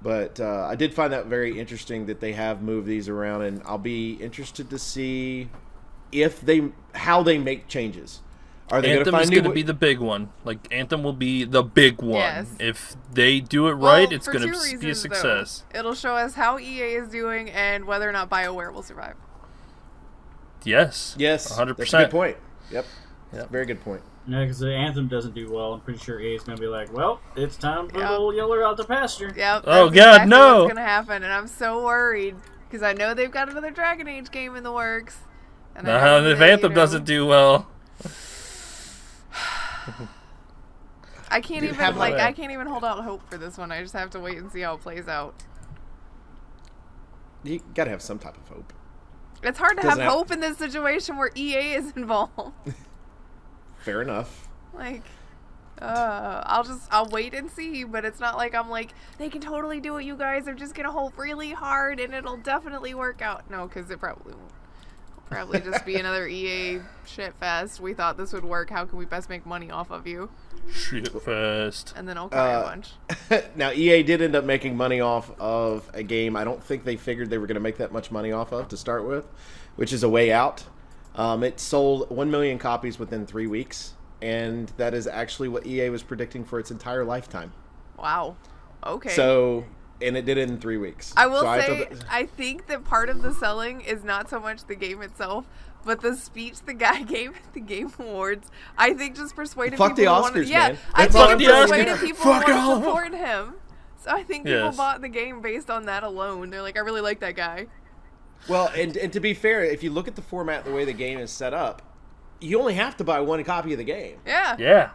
But I did find that very interesting that they have moved these around, and I'll be interested to see how they make changes. Are they Anthem is going to be the big one. Like, Anthem will be the big one. Yes. If they do it right, it's going to be a reasons, success. Though. It'll show us how EA is doing and whether or not BioWare will survive. Yes. 100%. That's a good point. Yep. Very good point. Yeah, because the Anthem doesn't do well. I'm pretty sure EA's going to be like, well, it's time to put old Yeller out to pasture. Yep. Oh, God, no. What's going to happen, and I'm so worried because I know they've got another Dragon Age game in the works. And if Anthem doesn't do well... I can't even hold out hope for this one. I just have to wait and see how it plays out. You gotta have some type of hope. It's hard to have hope in this situation where EA is involved. Fair enough. I'll wait and see, but it's not like I'm like, they can totally do it, you guys are just gonna hope really hard and it'll definitely work out. No, because it probably won't. Probably just be another EA shit fest. We thought this would work. How can we best make money off of you? Shit fest. And then I'll cry a bunch. Now, EA did end up making money off of a game I don't think they figured they were going to make that much money off of to start with, which is A Way Out. It sold 1 million copies within 3 weeks, and that is actually what EA was predicting for its entire lifetime. Wow. Okay. So... And it did it in 3 weeks. I will say, I think that part of the selling is not so much the game itself, but the speech the guy gave at the Game Awards. I think just persuaded people. Fuck the Oscars, man. I think it persuaded people to want to support him. So I think people bought the game based on that alone. They're like, I really like that guy. Well, and to be fair, if you look at the format, the way the game is set up, you only have to buy one copy of the game. Yeah. Yeah.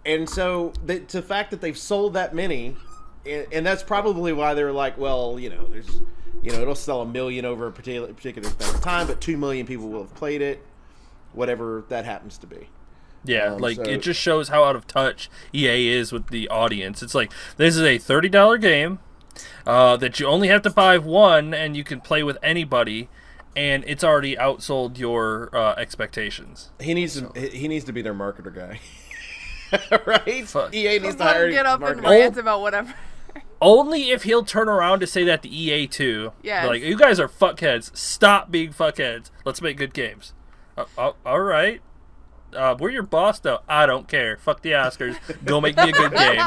And so the fact that they've sold that many... And that's probably why they were like, well, there's, it'll sell 1 million over a particular span of time, but 2 million people will have played it, whatever that happens to be. Yeah, it just shows how out of touch EA is with the audience. It's like, this is a $30 game that you only have to buy one, and you can play with anybody, and it's already outsold your expectations. He needs to be their marketer guy. Right? Fuck. EA needs to hire get up and rant about whatever. Only if he'll turn around to say that to EA too. Yeah. Like, you guys are fuckheads. Stop being fuckheads. Let's make good games. All right. We're your boss though. I don't care. Fuck the Oscars. Go make me a good game.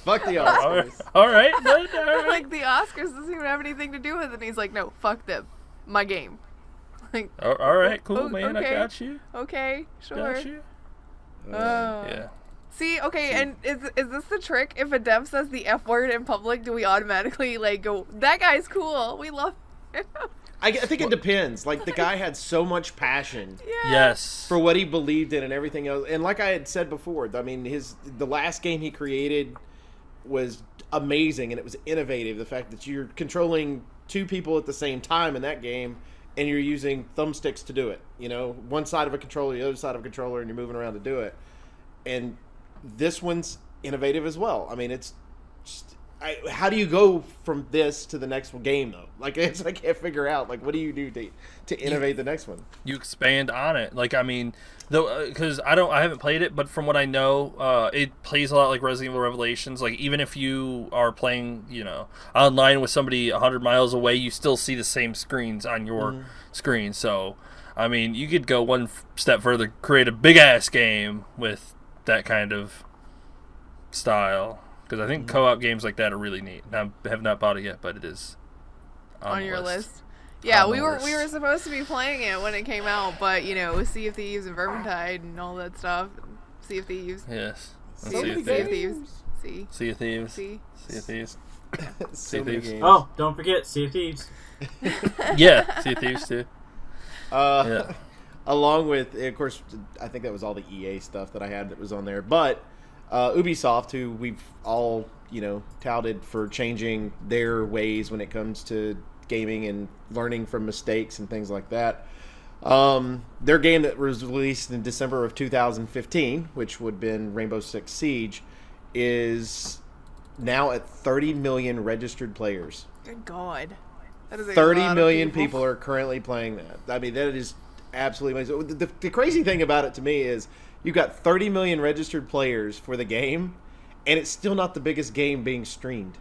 Fuck the Oscars. All right. Like, the Oscars doesn't even have anything to do with it. And he's like, no, fuck them. My game. Like, all right. Cool, man. Okay. I got you. Okay. Sure. Got you. Yeah. See, okay, and is this the trick? If a dev says the F word in public, do we automatically, go, that guy's cool, we love him? I think it depends. Like, the guy had so much passion Yes. for what he believed in and everything else. And like I had said before, I mean, the last game he created was amazing, and it was innovative. The fact that you're controlling 2 people at the same time in that game, and you're using thumbsticks to do it. One side of a controller, the other side of a controller, and you're moving around to do it. And this one's innovative as well. I mean, it's just, how do you go from this to the next game, though? I can't figure out. What do you do to innovate the next one? You expand on it. I mean, though, because I haven't played it, but from what I know, it plays a lot like Resident Evil Revelations. Even if you are playing, online with somebody 100 miles away, you still see the same screens on your screen. So, I mean, you could go one step further, create a big ass game with that kind of style. Because I think co-op games like that are really neat. I have not bought it yet, but it is on your list. list. Yeah, we were supposed to be playing it when it came out, but Sea of Thieves and Vermintide and all that stuff. Sea of Thieves. Yes. Sea of Thieves. Sea of Thieves. Sea. Sea of Thieves. So of many Thieves. games. Oh, don't forget Sea of Thieves. Yeah, Sea of Thieves too. Yeah. Along with, of course, I think that was all the EA stuff that I had that was on there. But Ubisoft, who we've all, touted for changing their ways when it comes to gaming and learning from mistakes and things like that. Their game that was released in December of 2015, which would have been Rainbow Six Siege, is now at 30 million registered players. Good God. That is a 30 lot of million people are currently playing that. I mean, that is absolutely amazing. The crazy thing about it to me is you've got 30 million registered players for the game, and it's still not the biggest game being streamed.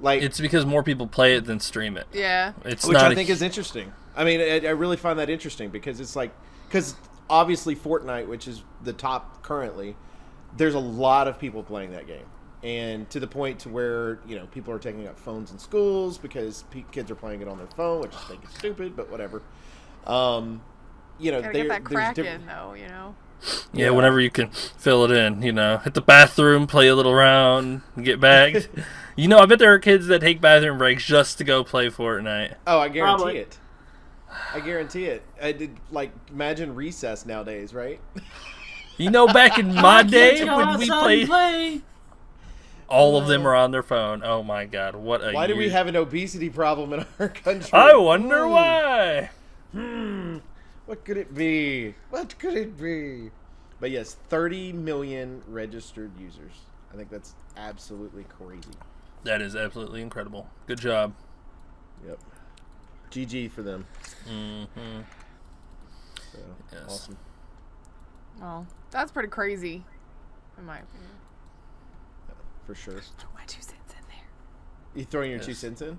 Like, It's because more people play it than stream it. Yeah. It's which not I think is interesting. I mean, I really find that interesting because it's like, because obviously Fortnite, which is the top currently, there's a lot of people playing that game. And to the point to where, people are taking up phones in schools because kids are playing it on their phone, which I think is stupid, but whatever. Gotta get that there's crack different- in, though, Yeah, whenever you can fill it in, hit the bathroom, play a little round, get back. I bet there are kids that take bathroom breaks just to go play Fortnite. Oh, I guarantee Probably. it. I guarantee it. I did, imagine recess nowadays, right? Back in my day Go when we outside played, and play. all of them are on their phone. Oh my God, what a Why do we year. have an obesity problem in our country? I wonder why. What could it be? What could it be? But yes, 30 million registered users. I think that's absolutely crazy. That is absolutely incredible. Good job. Yep. GG for them. Mm-hmm. So, Yes. awesome. Well, that's pretty crazy, in my opinion. For sure. Throw my 2 cents in there. You throwing your Yes. 2 cents in?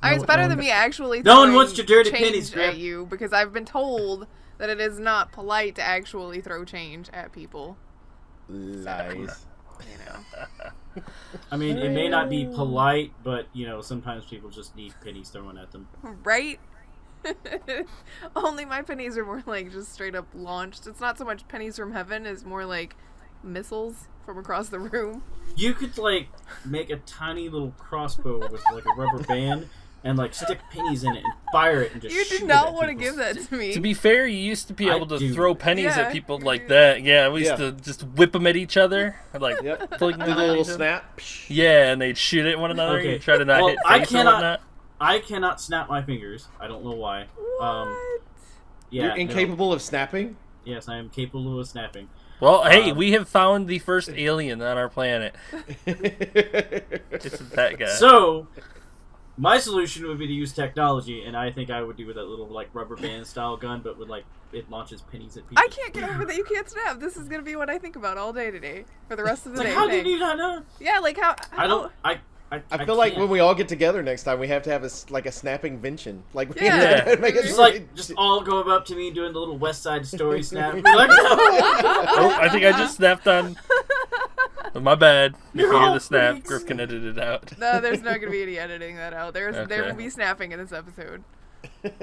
It's better than me actually No one throwing wants your dirty change pennies, Grab. at you, because I've been told that it is not polite to actually throw change at people. Lies. I mean, it may not be polite, but, sometimes people just need pennies thrown at them. Right? Only my pennies are more like just straight up launched. It's not so much pennies from heaven as more like missiles from across the room. You could, make a tiny little crossbow with, a rubber band and, stick pennies in it and fire it and just You shoot do it not at want to people's- give that to me. To be fair, you used to be I able to do. throw pennies Yeah, at people you like do. that. Yeah, we used Yeah. to just whip them at each other. Yep. flick Do them the at little each other. snap. Yeah, and they'd shoot at one another Okay. and try to not Well, hit I face or cannot- whatnot. I cannot snap my fingers. I don't know why. What? Yeah, You're incapable of snapping? Yes, I am capable of snapping. Well, hey, Um, we have found the first alien on our planet. It's that guy. So, my solution would be to use technology, and I think I would do with that little rubber band style gun, but with it launches pennies at people. I can't get over that you can't snap. This is gonna be what I think about all day today for the rest of the It's day. how did you not know? Yeah, how I don't. I feel like can't. when we all get together next time, we have to have a snapping invention. We Yeah. have to make it just all go up to me doing the little West Side Story snap. Be like, Oh, I think I just snapped on. My bad. If you hear all the snap, freaks. Griff can edit it out. No, there's not gonna be any editing that out. There Okay. will be snapping in this episode.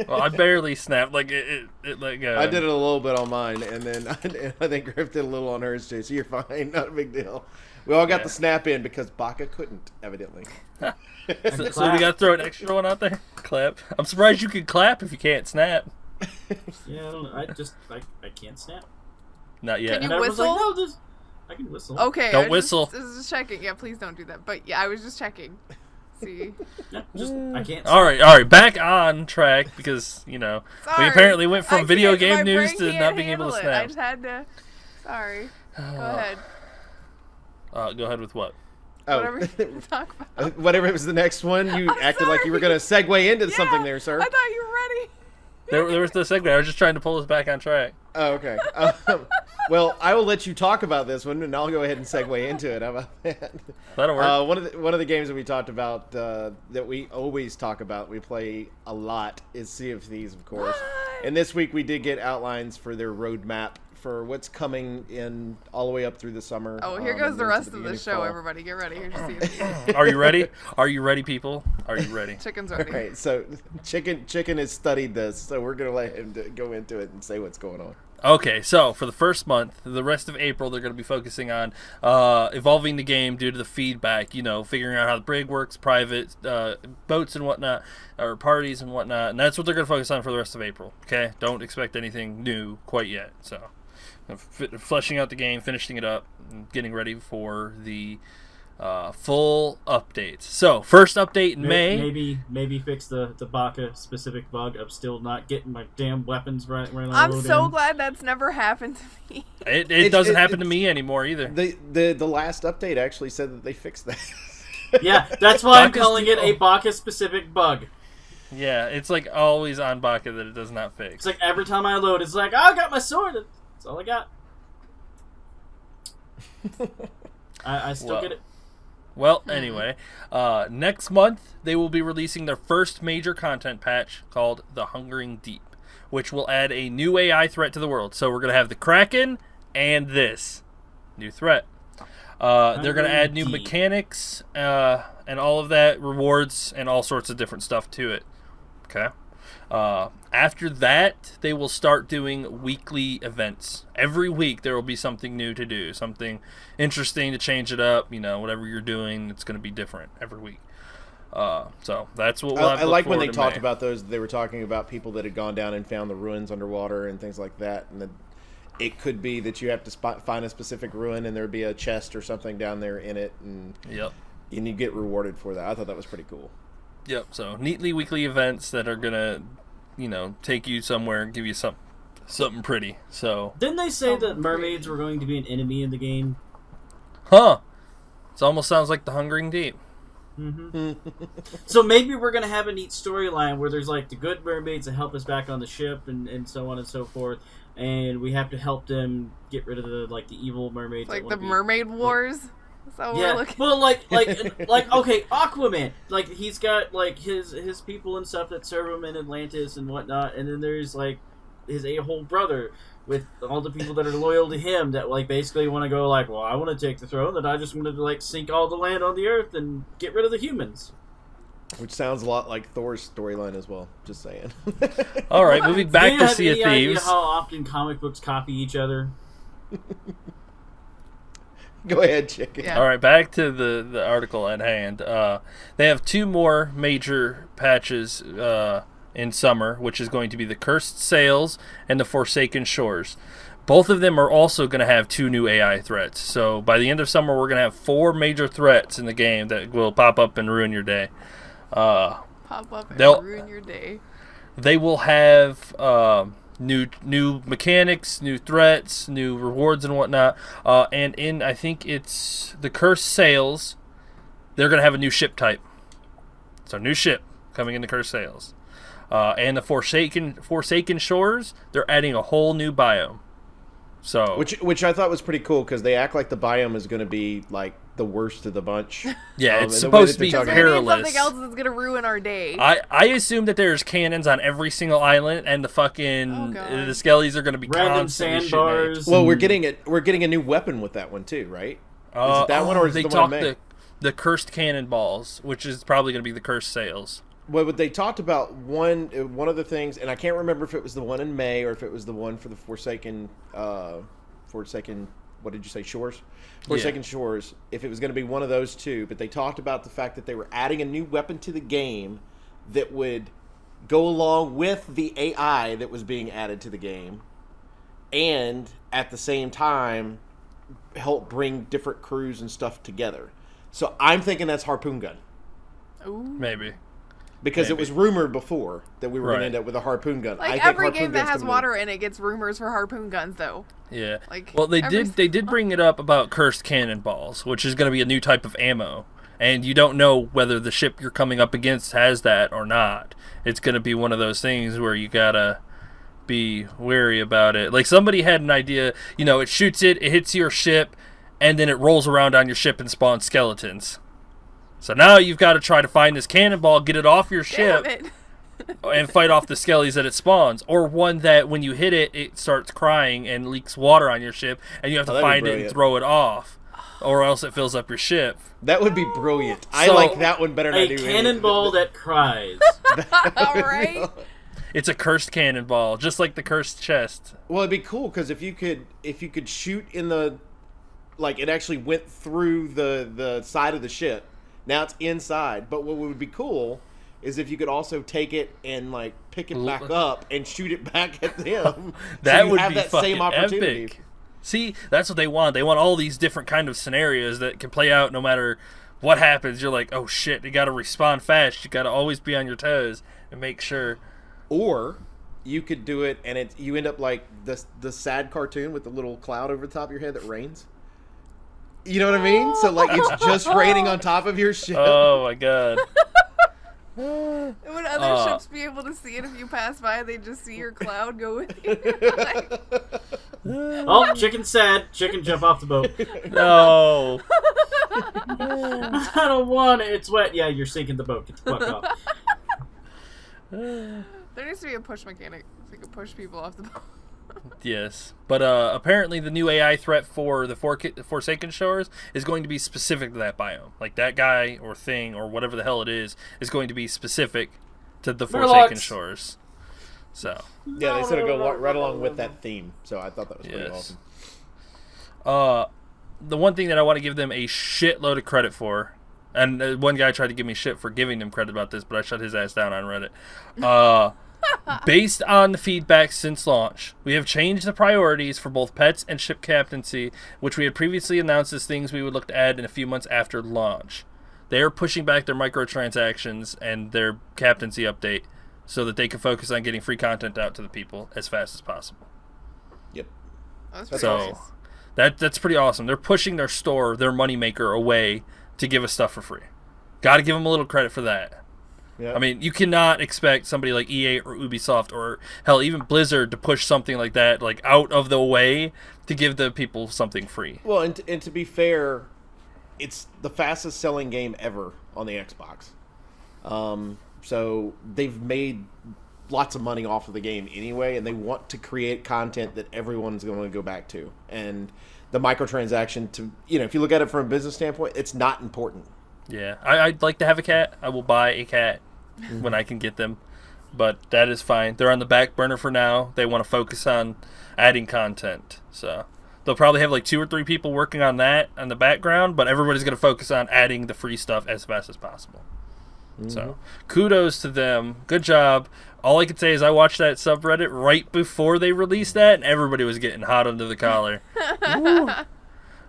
Well, I barely snapped. It let go. I did it a little bit on mine, and then I think Griff did a little on hers too. So you're fine, not a big deal. We all got Yeah. the snap in because Baka couldn't, evidently. So we got to throw an extra one out there. Clap. I'm surprised you could clap if you can't snap. yeah, I don't know. I can't snap. Not yet. Can you And everyone's like, whistle? no, just I can whistle. Okay. Don't I whistle. I was just checking. Yeah, please don't do that. But yeah, I was just checking. See. Yeah, I can't. All right. Back on track because we Sorry. apparently went from I video can't- game my news brain to can't not being able to handle it. I snap. just had to. Sorry. Go ahead. Go ahead with what? Whatever you talk about. Whatever was the next one, you I'm acted like you were sorry. going to segue into Yeah, something there, sir. I thought you were ready. There was the segment. I was just trying to pull us back on track. Oh, okay. Well, I will let you talk about this one, and I'll go ahead and segue into it. How about that? That'll work. One of the games that we talked about that we always talk about, we play a lot, is Sea of Thieves, of course. What? And this week we did get outlines for their roadmap for what's coming in all the way up through the summer. Oh, here and goes the into rest of beginning the show, fall. everybody. Get ready. Here's your Sea. Are you ready? Are you ready, people? Are you ready? Chicken's ready. Okay, so Chicken has studied this, so we're gonna let him go into it and say what's going on. Okay, so for the first month, the rest of April, they're going to be focusing on evolving the game due to the feedback, figuring out how the brig works, private boats and whatnot, or parties and whatnot, and that's what they're going to focus on for the rest of April, okay? Don't expect anything new quite yet, so fleshing out the game, finishing it up, and getting ready for the full updates. So, first update in May. Maybe fix the Baka specific bug of still not getting my damn weapons right when I I'm load so in. glad that's never happened to me. It doesn't happen to me anymore either. The last update actually said that they fixed that. Yeah, that's why I'm Baka's calling it a Baka specific bug. Yeah, it's like always on Baka that it does not fix. It's like every time I load, it's like, oh, I got my sword. That's all I got. I still get it. Well, anyway, next month they will be releasing their first major content patch called The Hungering Deep, which will add a new AI threat to the world. So we're going to have the Kraken and this new threat. They're going to add new mechanics and all of that, rewards, and all sorts of different stuff to it. Okay. After that, they will start doing weekly events. Every week there will be something new to do, something interesting to change it up. Whatever you're doing, it's going to be different every week. So that's what we'll have to I look like when they forward to talked May. about those. They were talking about people that had gone down and found the ruins underwater and things like that. And that it could be that you have to find a specific ruin and there would be a chest or something down there in it. And you get rewarded for that. I thought that was pretty cool. Yep. So neatly weekly events that are gonna, take you somewhere and give you something pretty. So Didn't they say that mermaids were going to be an enemy in the game? Huh. It almost sounds like The Hungering Deep. Mm-hmm. So maybe we're going to have a neat storyline where there's like the good mermaids that help us back on the ship and so on and so forth, and we have to help them get rid of the evil mermaids. Like the mermaid wars? So Yeah, we're looking... well, like okay, Aquaman, like he's got like his people and stuff that serve him in Atlantis and whatnot, and then there's like his a-hole brother with all the people that are loyal to him that like basically want to go like, well, I want to take the throne, and I just want to like sink all the land on the earth and get rid of the humans. Which sounds a lot like Thor's storyline as well. Just saying. All right, moving back to Sea of Do you have any Thieves. idea how often comic books copy each other? Go ahead, chicken. Yeah. All right, back to the article at hand. They have two more major patches in summer, which is going to be the Cursed Sails and the Forsaken Shores. Both of them are also going to have two new AI threats. So by the end of summer, we're going to have 4 major threats in the game that will pop up and ruin your day. Pop up and ruin your day. They will have new mechanics, new threats, new rewards and whatnot. And in, I think it's the Cursed Sails, they're going to have a new ship type. So new ship coming in the Cursed Sails. And the Forsaken Shores, they're adding a whole new biome. So Which I thought was pretty cool because they act like the biome is going to be like the worst of the bunch. yeah, it's and supposed to the way be that they're talking- perilous. Something else that's gonna ruin our day. I assume that there's cannons on every single island, and the fucking the skellies are going to be Random constantly shooting sandbars. at. Well, we're getting a new weapon with that one too, right? Is it that one or is they it the one in talked May? the cursed cannonballs, which is probably going to be the cursed sails. Well, but they talked about one of the things, and I can't remember if it was the one in May or if it was the one for the Forsaken. What did you say? Shores. Forsaken Shores. If it was going to be one of those two, but they talked about the fact that they were adding a new weapon to the game that would go along with the AI that was being added to the game, and at the same time help bring different crews and stuff together. So I'm thinking that's harpoon gun. Ooh. Maybe. Because Maybe. it was rumored before that we were going Right. to end up with a harpoon gun. I Like think every harpoon game that gun's has coming water in it gets rumors for harpoon guns, though. Yeah. Like, Well, they every did bring it up about cursed cannonballs, which is going to be a new type of ammo, and you don't know whether the ship you're coming up against has that or not. It's going to be one of those things where you gotta be wary about it. Like somebody had an idea, it shoots it hits your ship, and then it rolls around on your ship and spawns skeletons. So now you've got to try to find this cannonball, get it off your ship, Damn it. and fight off the skellies that it spawns. Or one that when you hit it, it starts crying and leaks water on your ship, and you have to that'd be find it and brilliant. throw it off. Or else it fills up your ship. That would be brilliant. I So, like that one better than I A do cannonball that cries. All right. It's a cursed cannonball, just like the cursed chest. Well, it'd be cool because if you could shoot in the, like, it actually went through the side of the ship. Now it's inside. But what would be cool is if you could also take it and, like, pick it back up and shoot it back at them. That so you would have be that fucking same opportunity. epic. See, that's what they want. They want all these different kind of scenarios that can play out no matter what happens. You're like, oh shit, you got to respond fast. You got to always be on your toes and make sure. Or you could do it and you end up like the sad cartoon with the little cloud over the top of your head that rains. You know what I mean? So, like, it's just raining on top of your ship. Oh my god. Would other ships be able to see it if you pass by? They just see your cloud go with you. Like, Oh, chicken's sad. Chicken, jump off the boat. No. I don't want it. It's wet. Yeah, you're sinking the boat. Get the fuck off. there needs to be a push mechanic so you can push people off the boat. Yes, but apparently the new AI threat for the Forsaken Shores is going to be specific to that biome. Like, that guy or thing or whatever the hell it is going to be specific to the Forsaken Shores. So Yeah, they sort of go right along with that theme. So I thought that was pretty awesome. The one thing that I want to give them a shitload of credit for, and one guy tried to give me shit for giving them credit about this, but I shut his ass down on Reddit. Based on the feedback since launch, we have changed the priorities for both pets and ship captaincy, which we had previously announced as things we would look to add in a few months after launch. They are pushing back their microtransactions and their captaincy update so that they can focus on getting free content out to the people as fast as possible. Yep. That's So nice. that's pretty awesome. They're pushing their store, their moneymaker, away to give us stuff for free. Got to give them a little credit for that. Yep. I mean, you cannot expect somebody like EA or Ubisoft or, hell, even Blizzard to push something like that, like, out of the way to give the people something free. Well, and to be fair, it's the fastest selling game ever on the Xbox. So they've made lots of money off of the game anyway, and they want to create content that everyone's going to go back to. And the microtransaction, if you look at it from a business standpoint, it's not important. Yeah, I'd like to have a cat. I will buy a cat when I can get them. But that is fine. They're on the back burner for now. They want to focus on adding content. So they'll probably have like 2 or 3 people working on that in the background, but everybody's going to focus on adding the free stuff as fast as possible. Mm-hmm. So kudos to them. Good job. All I can say is I watched that subreddit right before they released that, and everybody was getting hot under the collar.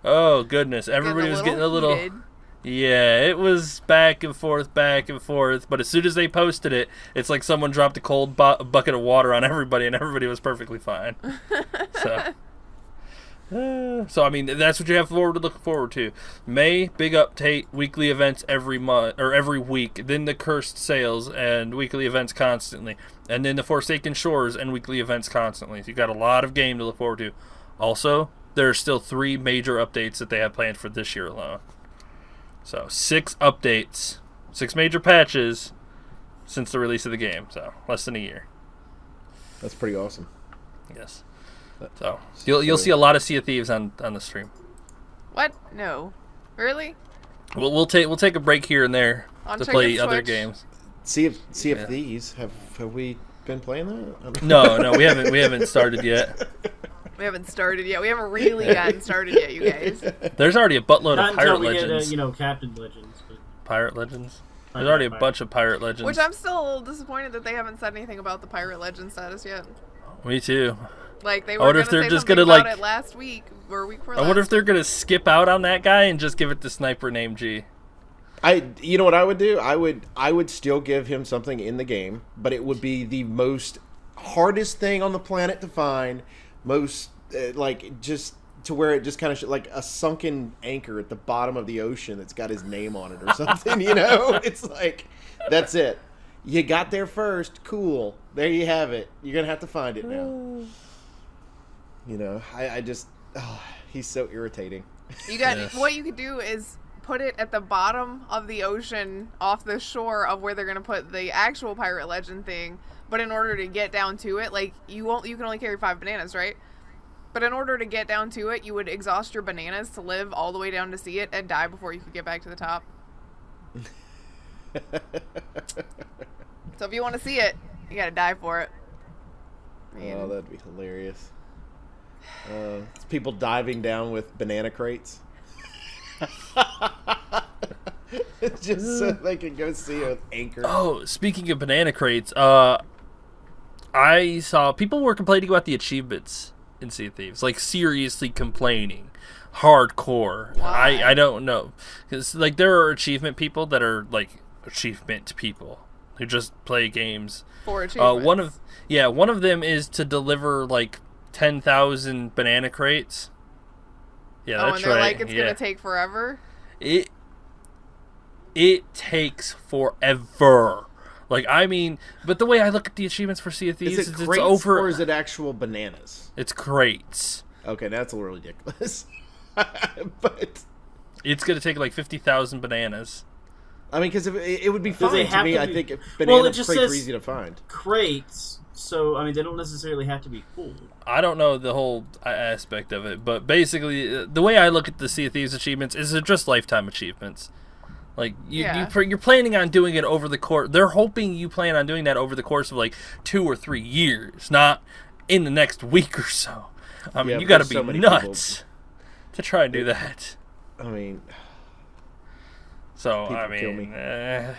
Oh, goodness. Everybody was getting a little... heated. Yeah, it was back and forth, but as soon as they posted it, it's like someone dropped a cold bucket of water on everybody, and everybody was perfectly fine. So I mean, that's what you have to look forward to. May, big update, weekly events every month or every week, then the Cursed Sales and weekly events constantly, and then the Forsaken Shores and weekly events constantly. So you got a lot of game to look forward to. Also, there are still 3 major updates that they have planned for this year alone. So 6 updates, 6 major patches since the release of the game. So less than a year. That's pretty awesome. Yes. So you'll see a lot of Sea of Thieves on the stream. What? No. Really? We'll take a break here and there to play Chicken other Switch? games. Sea of Thieves. Have we been playing that? No, we haven't started yet. We haven't started yet. We haven't really gotten started yet, you guys. There's already a buttload Not of until Pirate we Legends. get, Captain Legends. But Pirate Legends. There's already a bunch of Pirate Legends. Which I'm still a little disappointed that they haven't said anything about the Pirate Legend status yet. Me too. Like, they I were wonder going if to they're say just something gonna, about like- it last week or week before I wonder if last. they're gonna skip out on that guy and just give it to Sniper named G. You know what I would do? I would still give him something in the game, but it would be the most hardest thing on the planet to find, most just to where it just kind of like a sunken anchor at the bottom of the ocean that's got his name on it or something. It's like that's it. You got there first, cool. There you have it. You're gonna have to find it now. I just he's so irritating. Yes. What you could do is put it at the bottom of the ocean off the shore of where they're going to put the actual Pirate Legend thing, but in order to get down to it, like you can only carry 5 bananas, right? But in order to get down to it, you would exhaust your bananas to live all the way down to see it and die before you could get back to the top. So if you want to see it, You gotta die for it. Man. Oh, that'd be hilarious. It's people diving down with banana crates. Just so they can go see an anchor. Oh, speaking of banana crates, I saw people were complaining about the achievements in Sea of Thieves. Like, seriously complaining. Hardcore. Why? I don't know. Because, like, there are achievement people that are, like, achievement people who just play games. For achievements. One of them is to deliver, like, 10,000 banana crates. Yeah, that's and they're right. like, it's gonna take forever? It takes forever. Like, I mean, but the way I look at the achievements for Sea of Thieves Is it is crates it's over. or is it actual bananas? It's crates. Okay, that's a little ridiculous. But It's gonna take like 50,000 bananas. I mean, because it would be Do they fine to have me. to I be- think if Well, banana it just crates are says- easy to find. Crates, so I mean they don't necessarily have to be full. I don't know the whole aspect of it, but basically, the way I look at the Sea of Thieves achievements is they're just lifetime achievements. Like, you're planning on doing it over the course. They're hoping you plan on doing that over the course of like 2 or 3 years, not in the next week or so. I mean, Yeah, you got to there's be so many nuts to try and do that. I mean, So People I kill mean, me. Yes,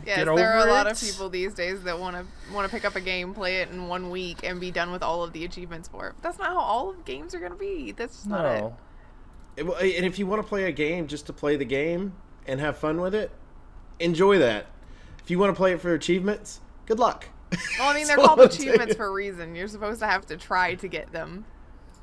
get there are over a lot of it. people these days that want to pick up a game, play it in 1 week, and be done with all of the achievements for it. That's not how all of games are gonna be. That's just not it. No. and if you want to play a game just to play the game and have fun with it, enjoy that. If you want to play it for achievements, good luck. Well, I mean, they're That's all called I'm achievements saying. for a reason. You're supposed to have to try to get them.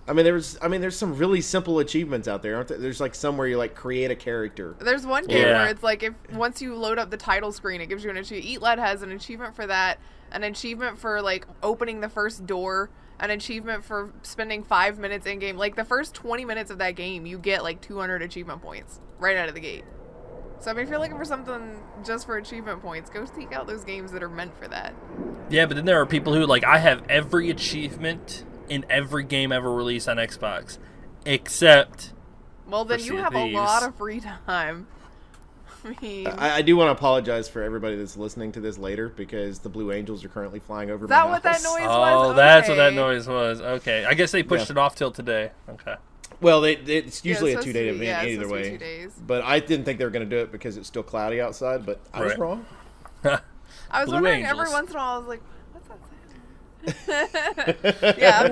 I mean, there's some really simple achievements out there, aren't there? There's like some where you like create a character. There's one game Yeah. where it's like if once you load up the title screen, it gives you an achievement. Eat Lead has an achievement for that, an achievement for like opening the first door, an achievement for spending 5 minutes in game. Like the first 20 minutes of that game, you get like 200 achievement points right out of the gate. So I mean, if you're looking for something just for achievement points, go seek out those games that are meant for that. Yeah, but then there are people who like, I have every achievement in every game ever released on Xbox, except Well, then For you Sea of have a Thieves. lot of free time. I mean, I do want to apologize for everybody that's listening to this later because the Blue Angels are currently flying over is my that house. what that noise oh, was? that's what that Okay. noise was. Okay, I guess they pushed Yeah. it off till today. Okay. Well, it's Yeah, usually it's a supposed 2-day to be- event it's either supposed to be way. 2 days. But I didn't think they were going to do it because it's still cloudy outside, but I was Right. wrong. I was Blue wondering Angels. every once in a while. I was like, "What's that sound?" Yeah, I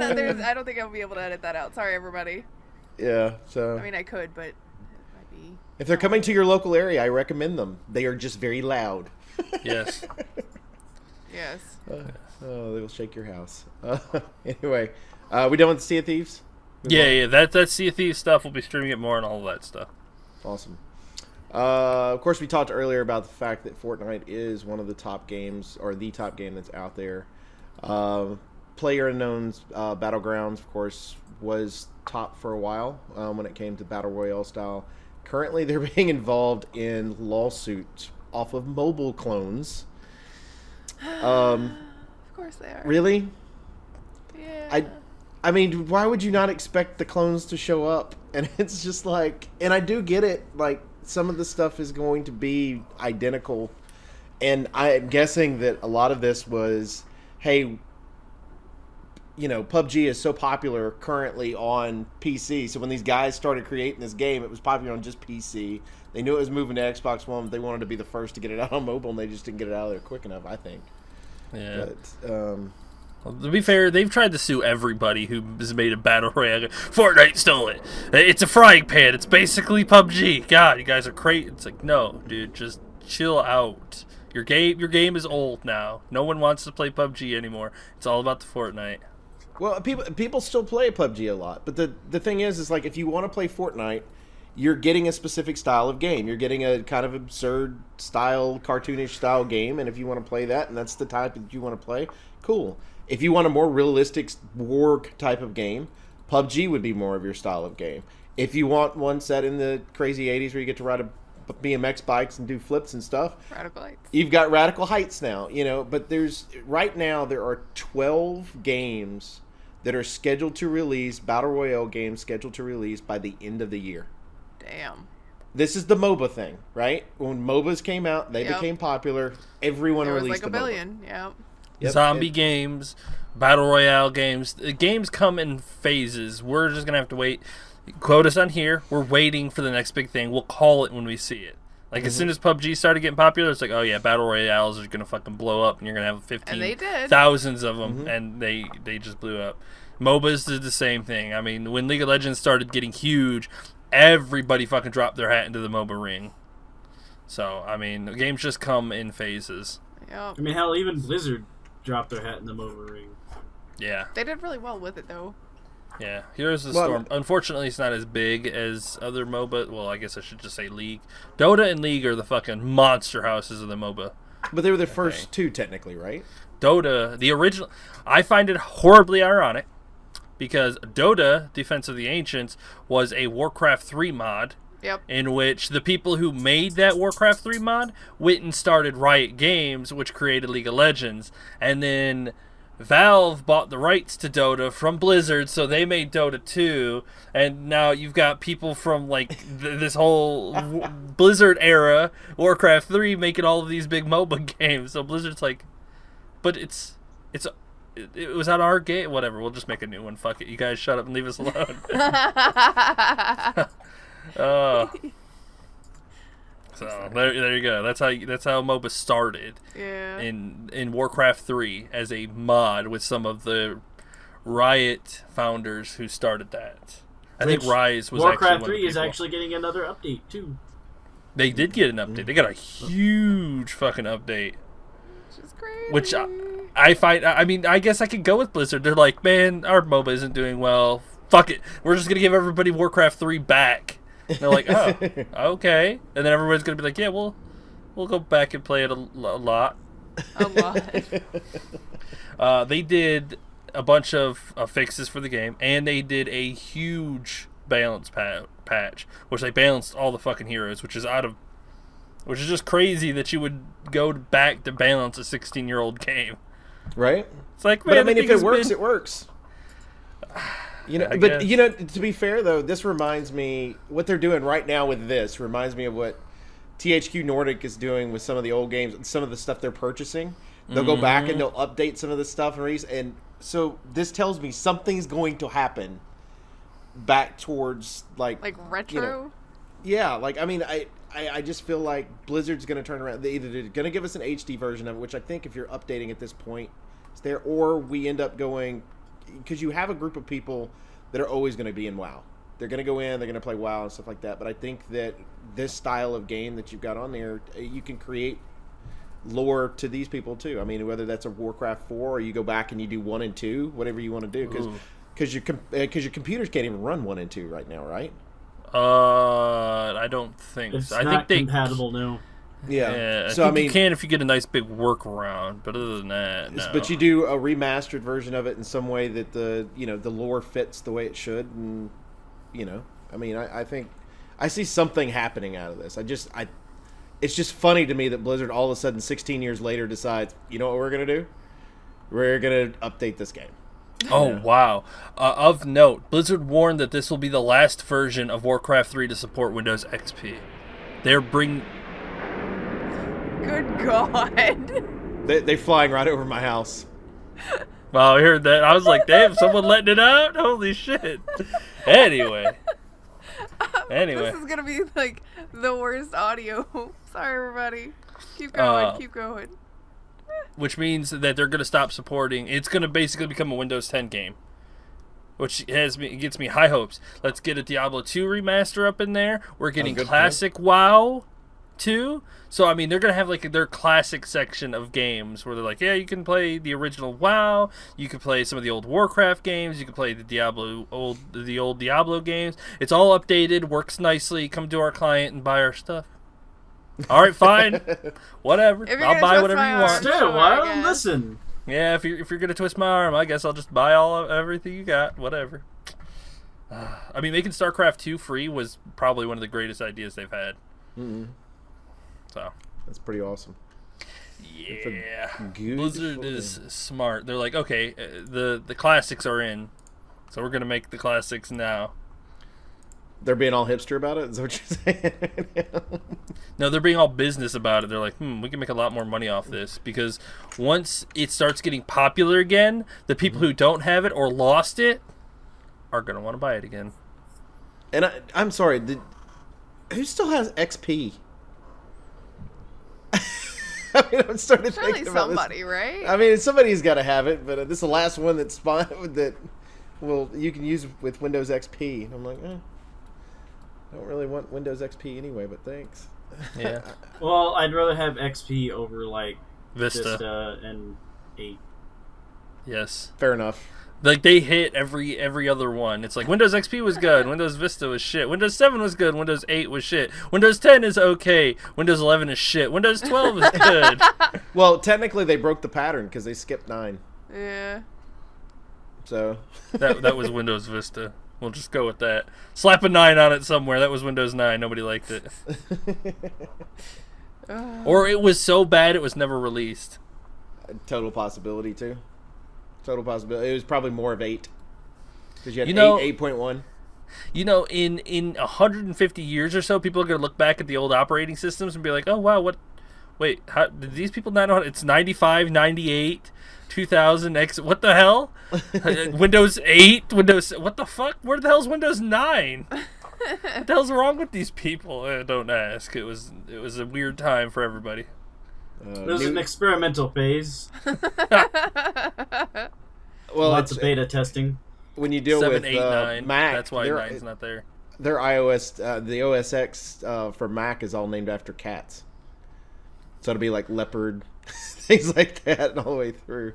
don't think I'll be able to edit that out. Sorry, everybody. Yeah, so I mean, I could, but it might be. if they're coming to your local area, I recommend them. They are just very loud. Yes. Yes. Oh, they will shake your house. Anyway, we done with the Sea of Thieves? Move on. Yeah. That Sea of Thieves stuff. We'll be streaming it more and all of that stuff. Awesome. Of course, we talked earlier about the fact that Fortnite is one of the top games, or the top game that's out there. PlayerUnknown's Battlegrounds, of course, was top for a while when it came to Battle Royale style. Currently, they're being involved in lawsuits off of mobile clones. Of course they are. Really? Yeah. I mean, why would you not expect the clones to show up? And it's just like, and I do get it, like, some of the stuff is going to be identical. And I'm guessing that a lot of this was, hey, you know, PUBG is so popular currently on PC. So when these guys started creating this game, it was popular on just PC. They knew it was moving to Xbox One, but they wanted to be the first to get it out on mobile, and they just didn't get it out of there quick enough, I think. Yeah. But, Well, to be fair, they've tried to sue everybody who has made a battle royale. Fortnite stole it. It's a frying pan. It's basically PUBG. God, you guys are crazy. It's like, no, dude, just chill out. Your game is old now. No one wants to play PUBG anymore. It's all about the Fortnite. well, people still play PUBG a lot, but the thing is like, if you want to play Fortnite, you're getting a specific style of game. You're getting a kind of absurd style, cartoonish style game, and if you want to play that, and that's the type that you want to play, cool. If you want a more realistic war type of game, PUBG would be more of your style of game. If you want one set in the crazy 80s where you get to ride a BMX bikes and do flips and stuff, Radical Heights. you've got Radical Heights now, you know, but right now there are 12 games that are scheduled to release, Battle Royale games scheduled to release by the end of the year. Damn. This is the MOBA thing, right? When MOBAs came out, they Yep. became popular. Everyone There was released like a a MOBA. billion. Yeah. Yep. Zombie games, battle royale games. The games come in phases. We're just gonna have to wait. Quote us on here. We're waiting for the next big thing. We'll call it when we see it. Like as soon as PUBG started getting popular, it's like, oh yeah, battle royales are gonna fucking blow up, and you're gonna have 15,000 of them, and they just blew up. MOBAs did the same thing. I mean, when League of Legends started getting huge, everybody fucking dropped their hat into the MOBA ring. So I mean, the games just come in phases. Yep. I mean, hell, even Blizzard dropped their hat in the MOBA ring. Yeah. They did really well with it, though. Yeah, Heroes of the Storm. Unfortunately, it's not as big as other MOBA. Well, I guess I should just say League. Dota and League are the fucking monster houses of the MOBA. But they were the first two, technically, right? Dota, the original. I find it horribly ironic because Dota, Defense of the Ancients, was a Warcraft 3 mod. Yep. In which the people who made that Warcraft 3 mod went and started Riot Games, which created League of Legends. And then Valve bought the rights to Dota from Blizzard, so they made Dota 2, and now you've got people from like this whole Blizzard era, Warcraft 3, making all of these big MOBA games. So Blizzard's like, but it was on our game. Whatever, we'll just make a new one. Fuck it, you guys shut up and leave us alone. So there you go. That's how MOBA started. Yeah. In Warcraft 3 as a mod with some of the Riot founders who started that. I think Rise was Warcraft actually 3 is actually getting another update too. They did get an update. They got a huge fucking update. Which is crazy. Which I find. I mean, I guess I could go with Blizzard. They're like, man, our MOBA isn't doing well. Fuck it. We're just gonna give everybody Warcraft 3 back. And they're like, oh, okay. And then everybody's gonna be like, yeah, we'll go back and play it a lot. A lot. They did a bunch of fixes for the game, and they did a huge balance patch, which they balanced all the fucking heroes, which is just crazy that you would go back to balance a 16-year-old game. Right? It's like, but man, I mean, if it works, it works. You know, I but guess. you know, to be fair though, this reminds me what they're doing right now with this reminds me of what THQ Nordic is doing with some of the old games and some of the stuff they're purchasing. They'll go back and they'll update some of the stuff and so this tells me something's going to happen back towards like retro. You know, yeah, like I mean, I just feel like Blizzard's going to turn around. They're either going to give us an HD version of it, which I think if you're updating at this point, it's there, or we end up going. Because you have a group of people that are always going to be in WoW. They're going to go in, they're going to play WoW and stuff like that. But I think that this style of game that you've got on there, you can create lore to these people too. I mean, whether that's a Warcraft 4 or you go back and you do 1 and 2, whatever you want to do. Because your computers can't even run 1 and 2 right now, right? I don't think it's so. I not think compatible now. Yeah, so I think I mean, you can if you get a nice big workaround, but other than that, no. But you do a remastered version of it in some way that the lore fits the way it should, and I mean, I think I see something happening out of this. It's just funny to me that Blizzard all of a sudden 16 years later decides, you know what we're gonna do? We're gonna update this game. Oh, wow. Of note, Blizzard warned that this will be the last version of Warcraft 3 to support Windows XP. They're bringing. Good God. They're flying right over my house. Wow, I heard that. I was like, damn, someone letting it out? Holy shit. Anyway. This is going to be like the worst audio. Sorry, everybody. Keep going. Which means that they're going to stop supporting. It's going to basically become a Windows 10 game, which gets me high hopes. Let's get a Diablo 2 remaster up in there. We're getting classic WoW 2. So, I mean, they're going to have like their classic section of games where they're like, yeah, you can play the original WoW. You can play some of the old Warcraft games. You can play the old Diablo games. It's all updated, works nicely. Come to our client and buy our stuff. All right, fine. Whatever. I'll buy whatever you want. Sure, well, listen. Yeah, if you're gonna twist my arm, I guess I'll just buy everything you got. Whatever. I mean, making StarCraft 2 free was probably one of the greatest ideas they've had. Mm-hmm. So that's pretty awesome. Yeah, Blizzard is smart. They're like, okay, the classics are in, so we're gonna make the classics now. They're being all hipster about it? Is that what you're saying? No, they're being all business about it. They're like, we can make a lot more money off this, because once it starts getting popular again, the people who don't have it or lost it are going to want to buy it again. And I'm sorry, who still has XP? I mean, I'm starting to Surely think about somebody, this. right? I mean, somebody's got to have it, but this is the last one that's that you can use with Windows XP. And I'm like, I don't really want Windows XP anyway, but thanks. Yeah. Well, I'd rather have XP over like Vista and 8. Yes. Fair enough. Like, they hit every other one. It's like Windows XP was good, Windows Vista was shit, Windows 7 was good, Windows 8 was shit, Windows 10 is okay, Windows 11 is shit, Windows 12 is good. Well, technically they broke the pattern because they skipped 9. Yeah. So that was Windows Vista. We'll just go with that. Slap a 9 on it somewhere. That was Windows 9. Nobody liked it. Or it was so bad it was never released. Total possibility too. Total possibility. It was probably more of 8. Because you had 8.1. You know, in 150 years or so, people are going to look back at the old operating systems and be like, oh, wow, wait, how did these people not know it's 95, 98, 2000, what the hell? Windows 8, what the fuck? Where the hell's Windows 9? What the hell's wrong with these people? Don't ask. It was a weird time for everybody. It was an experimental phase. Well, lots of beta testing. When you deal 7, with 8, 9. Mac, that's why 9's not there. Their iOS, the OS X for Mac is all named after cats. So it'll be like leopard, things like that all the way through.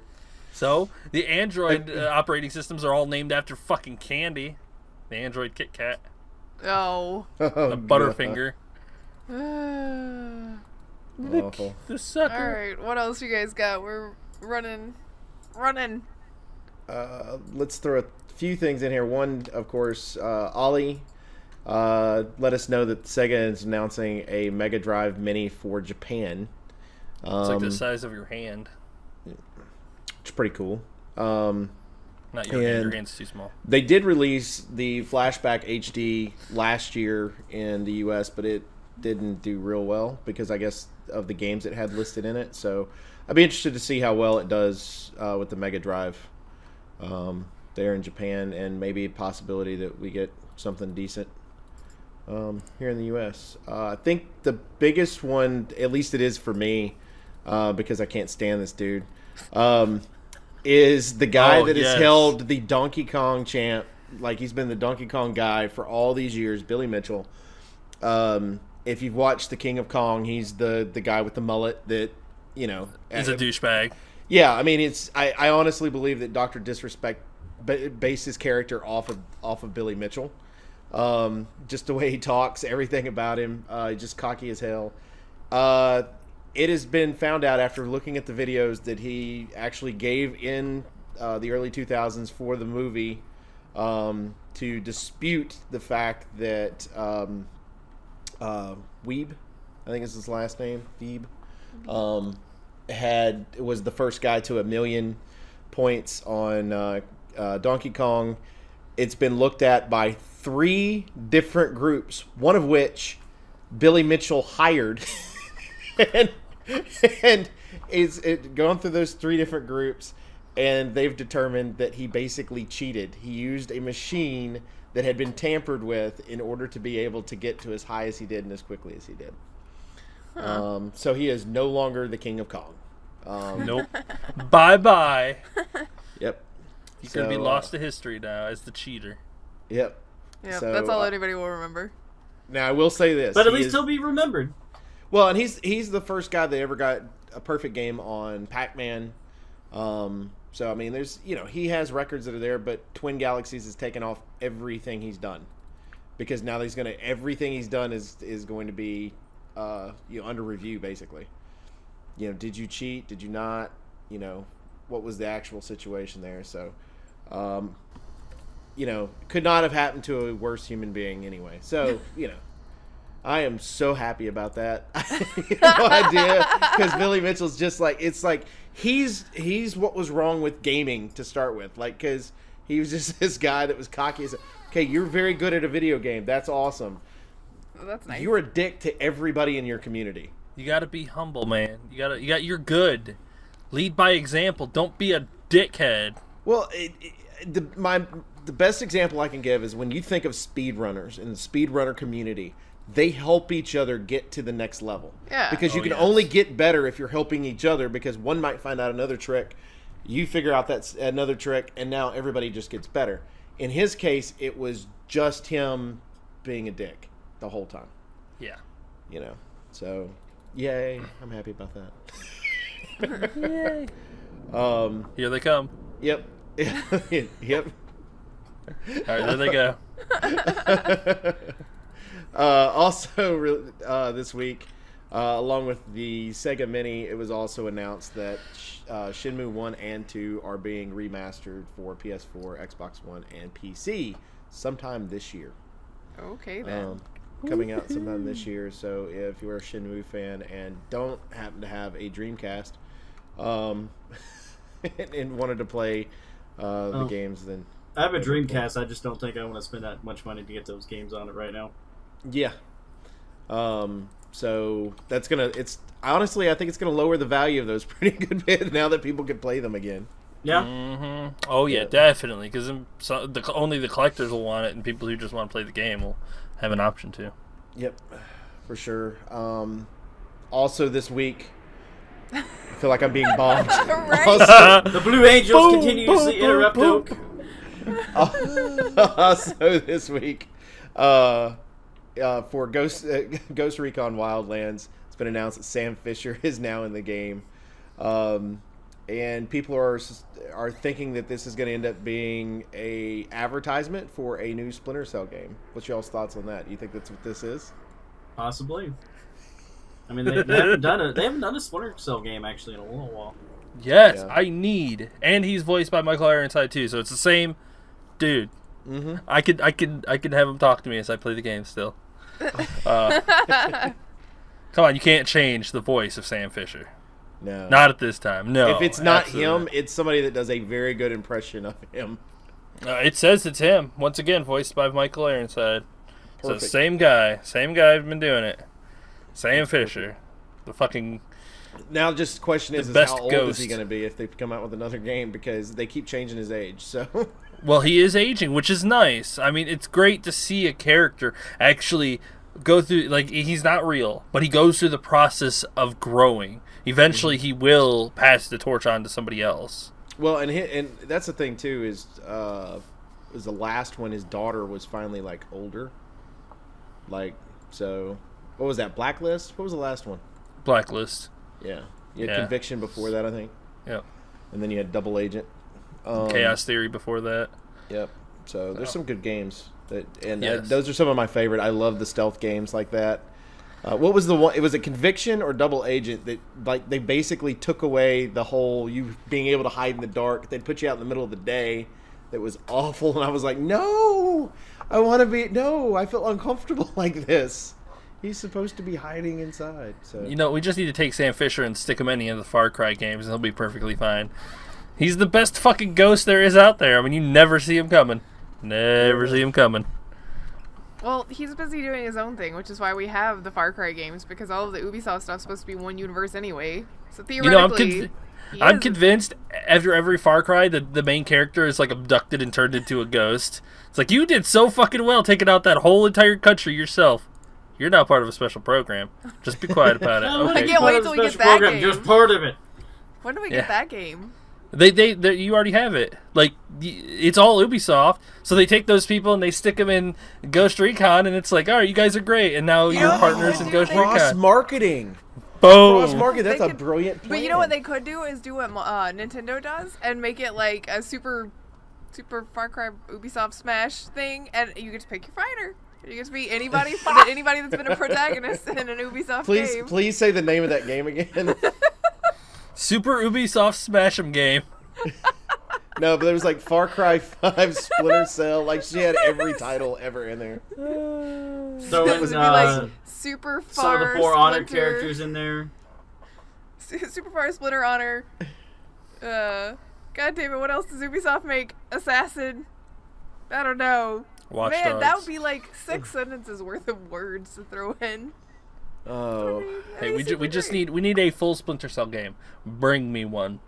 So the Android operating systems are all named after fucking candy. The Android Kit Kat, Oh. the Butterfinger. Awful. The sucker. Alright, what else you guys got? We're running. Let's throw a few things in here. One, of course, Ollie let us know that Sega is announcing a Mega Drive Mini for Japan. It's like the size of your hand. It's pretty cool. Not your hand. Your hand's too small. They did release the Flashback HD last year in the US, but it didn't do real well because I guess of the games it had listed in it. So I'd be interested to see how well it does with the Mega Drive there in Japan, and maybe a possibility that we get something decent here in the US. I think the biggest one, at least it is for me, because I can't stand this dude, is the guy that has held the Donkey Kong champ. Like, he's been the Donkey Kong guy for all these years, Billy Mitchell. If you've watched The King of Kong, he's the guy with the mullet that, you know... He's a douchebag. Yeah, I mean, I honestly believe that Dr. Disrespect based his character off of Billy Mitchell. Just the way he talks, everything about him, just cocky as hell. It has been found out after looking at the videos that he actually gave in the early 2000s for the movie to dispute the fact that Weeb, I think is his last name, Weeb, was the first guy to 1 million points on Donkey Kong. It's been looked at by 3 different groups, one of which Billy Mitchell hired, and is going through those 3 different groups, and they've determined that he basically cheated. He used a machine that had been tampered with in order to be able to get to as high as he did and as quickly as he did. So he is no longer the King of Kong. Nope. Bye-bye. Yep. He's going to be lost to history now as the cheater. Yep. Yep, So, that's all anybody will remember. Now, I will say this. But at least he'll be remembered. Well, and he's the first guy that ever got a perfect game on Pac-Man. So, I mean, there's, he has records that are there, but Twin Galaxies has taken off everything he's done. Because now everything he's done is going to be, under review, basically. Did you cheat? Did you not? What was the actual situation there? So, could not have happened to a worse human being anyway. So, I am so happy about that. No idea, because Billy Mitchell's just like, it's like he's what was wrong with gaming to start with. Like, because He was just this guy that was cocky. Okay, you're very good at a video game. That's awesome. Well, that's nice. You're a dick to everybody in your community. You gotta be humble, man. You're good. Lead by example. Don't be a dickhead. Well, the best example I can give is when you think of speedrunners in the speedrunner community, they help each other get to the next level. Yeah. Because you can only get better if you're helping each other, because one might find out another trick, you figure out that's another trick, and now everybody just gets better. In his case, it was just him being a dick the whole time. Yeah. You know. So, yay. I'm happy about that. Yay. Here they come. Yep. Yep. All right, there they go. Also, this week, along with the Sega Mini, it was also announced that Shenmue 1 and 2 are being remastered for PS4, Xbox One, and PC sometime this year. Okay, then. Coming out sometime this year. So if you're a Shenmue fan and don't happen to have a Dreamcast and wanted to play the games, then... I have a Dreamcast. I just don't think I want to spend that much money to get those games on it right now. Yeah. So that's honestly, I think it's gonna lower the value of those pretty good bit now that people can play them again. Yeah. Mm-hmm. Oh yeah, definitely. Because only the collectors will want it, and people who just want to play the game will have an option to. Yep, for sure. Also this week, I feel like I'm being bombed. Right? Also, The Blue Angels continuously interrupt Oak. also this week, for Ghost Recon Wildlands, it's been announced that Sam Fisher is now in the game, and people are thinking that this is going to end up being a advertisement for a new Splinter Cell game. What's y'all's thoughts on that? You think that's what this is? Possibly. I mean, they haven't done a Splinter Cell game actually in a little while. Yes, Yeah. and he's voiced by Michael Ironside too, so it's the same dude. Mm-hmm. I could have him talk to me as I play the game still. Come on, you can't change the voice of Sam Fisher. No, Not at this time. No. if it's not absolutely him, it's somebody that does a very good impression of him. It says it's him. Once again, voiced by Michael Ironside. So Perfect. same guy who's been doing it. Sam Fisher. The fucking... Now, just the question is best how old is he ghost. going to be if they come out with another game, because they keep changing his age. So, Well, he is aging, which is nice. I mean, it's great to see a character actually go through, like, he's not real, but he goes through the process of growing. Eventually, he will pass the torch on to somebody else. well, and that's the thing too is was the last one. His daughter was finally like older. Like, so, what was that? Blacklist? What was the last one? Blacklist. Yeah, you had Yeah. Conviction before that, I think, Yep. and then you had Double Agent. Chaos Theory before that. Yep. So there's some good games and Yes. those are some of my favorite. I love the stealth games like that. What was the one? It was a Conviction or Double Agent that, like, they basically took away the whole you being able to hide in the dark. They'd put you out in the middle of the day. That was awful, and I was like, no, I want to be. No, I feel uncomfortable like this. He's supposed to be hiding inside. So You know, we just need to take Sam Fisher and stick him in any of the Far Cry games, and he'll be perfectly fine. He's the best fucking ghost there is out there. I mean, you never see him coming. Never see him coming. Well, he's busy doing his own thing, which is why we have the Far Cry games, because all of the Ubisoft stuff's supposed to be one universe anyway. So theoretically, I'm convinced after every Far Cry that the main character is like abducted and turned into a ghost. It's like, you did so fucking well taking out that whole entire country yourself. You're not part of a special program. Just be quiet about it. I Okay. can't wait till we get that game. Just part of it. When do we Yeah. get that game? They you already have it. Like, it's all Ubisoft, so they take those people and they stick them in Ghost Recon, and it's like, all right, you guys are great, and now you're know what partners they in could Ghost do? cross Recon. marketing. Boom. Cross marketing. That's They a could- brilliant plan. But you know what they could do is do what Nintendo does and make it like a super Far Cry Ubisoft Smash thing, and you get to pick your fighter. You get to be anybody that's been a protagonist in an Ubisoft game. Please say the name of that game again. Super Ubisoft Smash 'em game. No, but there was like Far Cry 5, Splinter Cell. Like, she had every title ever in there. So It in, would be like Super some of Far the 4 Honored Splinter, characters in there. Super Far Splinter Honor, God damn it, what else does Ubisoft make? Assassin. I don't know. Watch Man, Dogs. that would be like 6 sentences worth of words to throw in. Oh, Hey, we just need a full Splinter Cell game. Bring me one.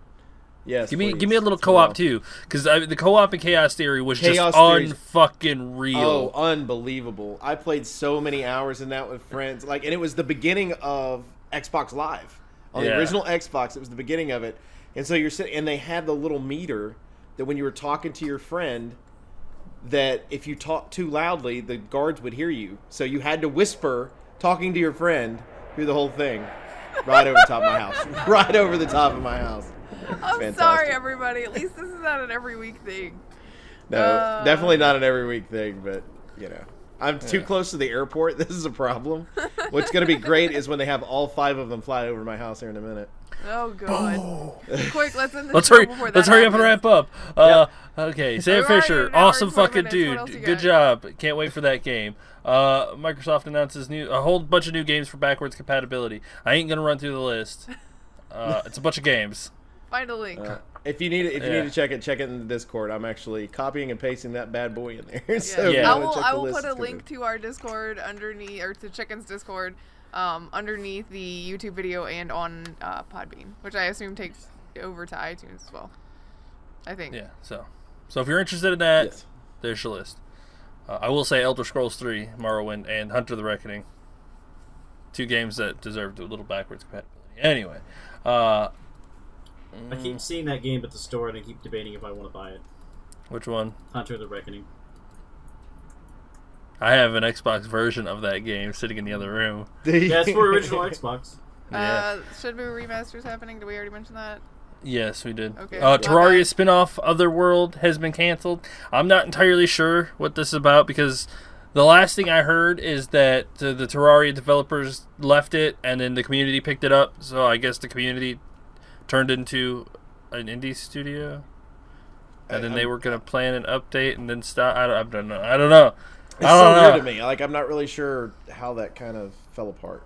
yes. Give me please. a little Let's co-op go. too, because the co-op in Chaos Theory was Chaos just Theory's- unfucking real. Oh, unbelievable! I played so many hours in that with friends. Like, and it was the beginning of Xbox Live on the Yeah. original Xbox. It was the beginning of it, and so you're sitting, and they had the little meter that when you were talking to your friend, that if you talked too loudly, the guards would hear you. So you had to whisper, talking to your friend through the whole thing, right over the top of my house, right over the top of my house. I'm Fantastic. sorry, everybody. At least this is not an every week thing. No, definitely not an every week thing, but you know, I'm too close to the airport. This is a problem. What's going to be great is when they have all 5 of them fly over my house here in a minute. Oh, God. Quick, let's end the Let's show hurry! before that Let's hurry up and happens. wrap up. Okay, Sam We're already Fisher, an hour awesome and 20 fucking minutes. What dude. else you Good got? job. Can't wait for that game. Microsoft announces a whole bunch of new games for backwards compatibility. I ain't gonna run through the list. It's a bunch of games. Find a link. If you need Yeah. to check it in the Discord. I'm actually copying and pasting that bad boy in there. So if Yeah. you I wanna will, check I the will list, put a it's gonna link be- to our Discord underneath, or to Chicken's Discord, underneath the YouTube video and on Podbean, which I assume takes over to iTunes as well. I think. Yeah. So if you're interested in that, Yes. there's your list. I will say Elder Scrolls 3, Morrowind, and Hunter the Reckoning. 2 games that deserve a little backwards compatibility. Anyway, I keep seeing that game at the store, and I keep debating if I want to buy it. which one? Hunter the Reckoning. I have an Xbox version of that game sitting in the other room. Yeah, it's for original Xbox. Yeah. Shenmue remasters happening. Did we already mention that? Yes, we did. Okay. Terraria Okay. spin-off Otherworld has been canceled. I'm not entirely sure what this is about because the last thing I heard is that the Terraria developers left it and then the community picked it up. So I guess the community turned into an indie studio. And then they were going to plan an update and then stop. I don't know. I don't know. It's I don't so know. weird to me. Like, I'm not really sure how that kind of fell apart.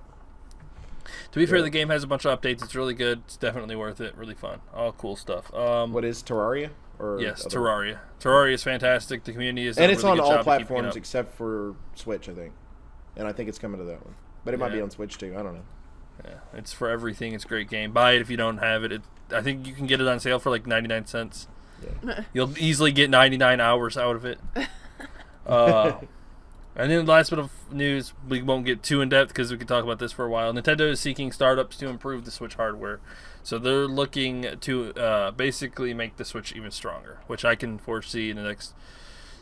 To be fair, the game has a bunch of updates. It's really good. It's definitely worth it. Really fun. All cool stuff. What is Terraria? Or Yes, other- Terraria. Terraria is fantastic. The community is And a it's really on good all job of keeping it platforms up. except for Switch, I think. And I think it's coming to that one. But it might be Yeah. on Switch too. I don't know. Yeah, it's for everything. It's a great game. Buy it if you don't have it. I think you can get it on sale for like 99 cents. Yeah. You'll easily get 99 hours out of it. And then the last bit of news, we won't get too in-depth because we could talk about this for a while. Nintendo is seeking startups to improve the Switch hardware. So they're looking to basically make the Switch even stronger, which I can foresee in the next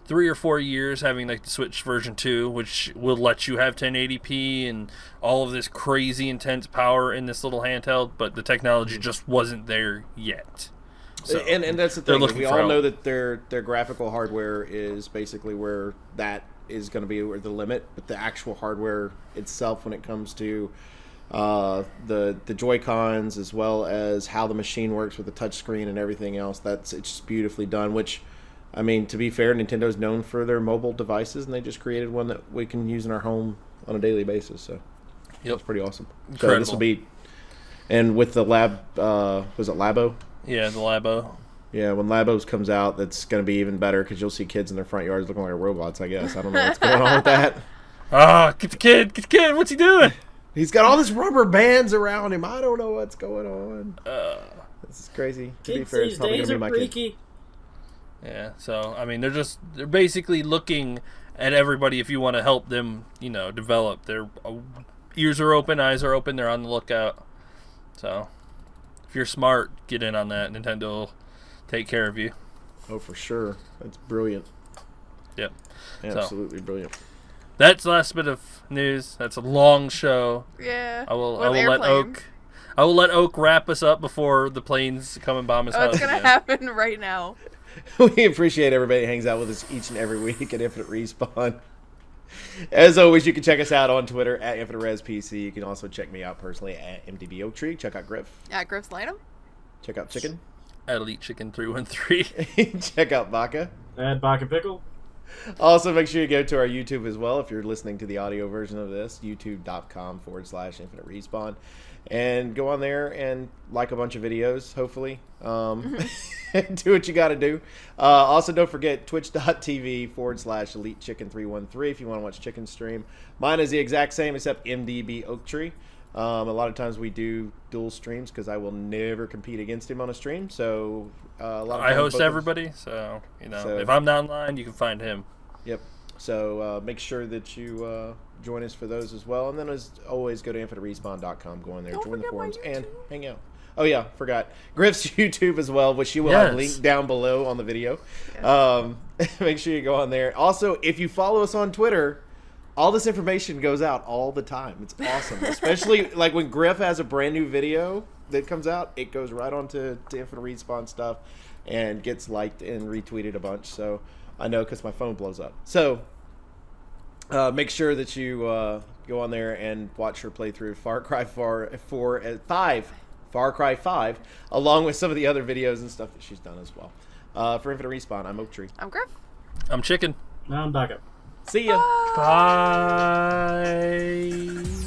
3 or 4 years having like the Switch version 2, which will let you have 1080p and all of this crazy intense power in this little handheld, but the technology just wasn't there yet. So and that's the they're thing. looking We for all help. know that their graphical hardware is basically where that is going to be the limit. But the actual hardware itself, when it comes to the Joy-Cons, as well as how the machine works with the touchscreen and everything else, it's just beautifully done. Which, I mean, to be fair, Nintendo's known for their mobile devices, and they just created one that we can use in our home on a daily basis. So Yep. it's pretty awesome. So Incredible. this will be, and with the was it Labo? Yeah, the Labo. Yeah, when Labos comes out, that's going to be even better because you'll see kids in their front yards looking like robots, I guess. I don't know what's going on with that. Get the kid! Get the kid! What's he doing? He's got all these rubber bands around him. I don't know what's going on. This is crazy. To be Kids fair, it's these probably days going to are be my kid. freaky. Yeah, so I mean, they're basically looking at everybody if you want to help them, develop. Their ears are open, eyes are open. They're on the lookout. So if you're smart, get in on that. Nintendo will take care of you. Oh, for sure. That's brilliant. Yep. Absolutely brilliant. That's the last bit of news. That's a long show. Yeah. I will With let airplanes. Oak wrap us up before the planes come and bomb his Oh, house it's gonna again. happen right now. We appreciate everybody that hangs out with us each and every week at Infinite Respawn. As always, you can check us out on Twitter at InfiniteResPC. You can also check me out personally at MDB Oak Tree. Check out Griff. At Griff's Lanham. Check out Chicken. At Elite Chicken 313. Check out Baka. Add Baka Pickle. Also, make sure you go to our YouTube as well if you're listening to the audio version of this, youtube.com/Infinite Respawn. And go on there and like a bunch of videos, hopefully. Do what you got to do. Also, don't forget twitch.tv/EliteChicken313 if you want to watch Chicken stream. Mine is the exact same except MDB Oaktree. A lot of times we do dual streams because I will never compete against him on a stream. So a lot of I times host both of us- everybody, so So- if I'm not online, you can find him. Yep. So make sure that you join us for those as well. And then as always, go to infiniterespawn.com, go on there, Don't join the forget my forums, and YouTube. hang out. Oh, yeah, forgot. Griff's YouTube as well, which you will have Yes. linked down below on the video. Yes. Make sure you go on there. Also, if you follow us on Twitter, all this information goes out all the time. It's awesome. Especially like when Griff has a brand new video that comes out, it goes right on to Infinite Respawn stuff and gets liked and retweeted a bunch. So I know because my phone blows up. So make sure that you go on there and watch her play through Far Cry 5, along with some of the other videos and stuff that she's done as well. For Infinite Respawn, I'm Oaktree. I'm Griff. I'm Chicken. Now I'm back up. See ya. Bye.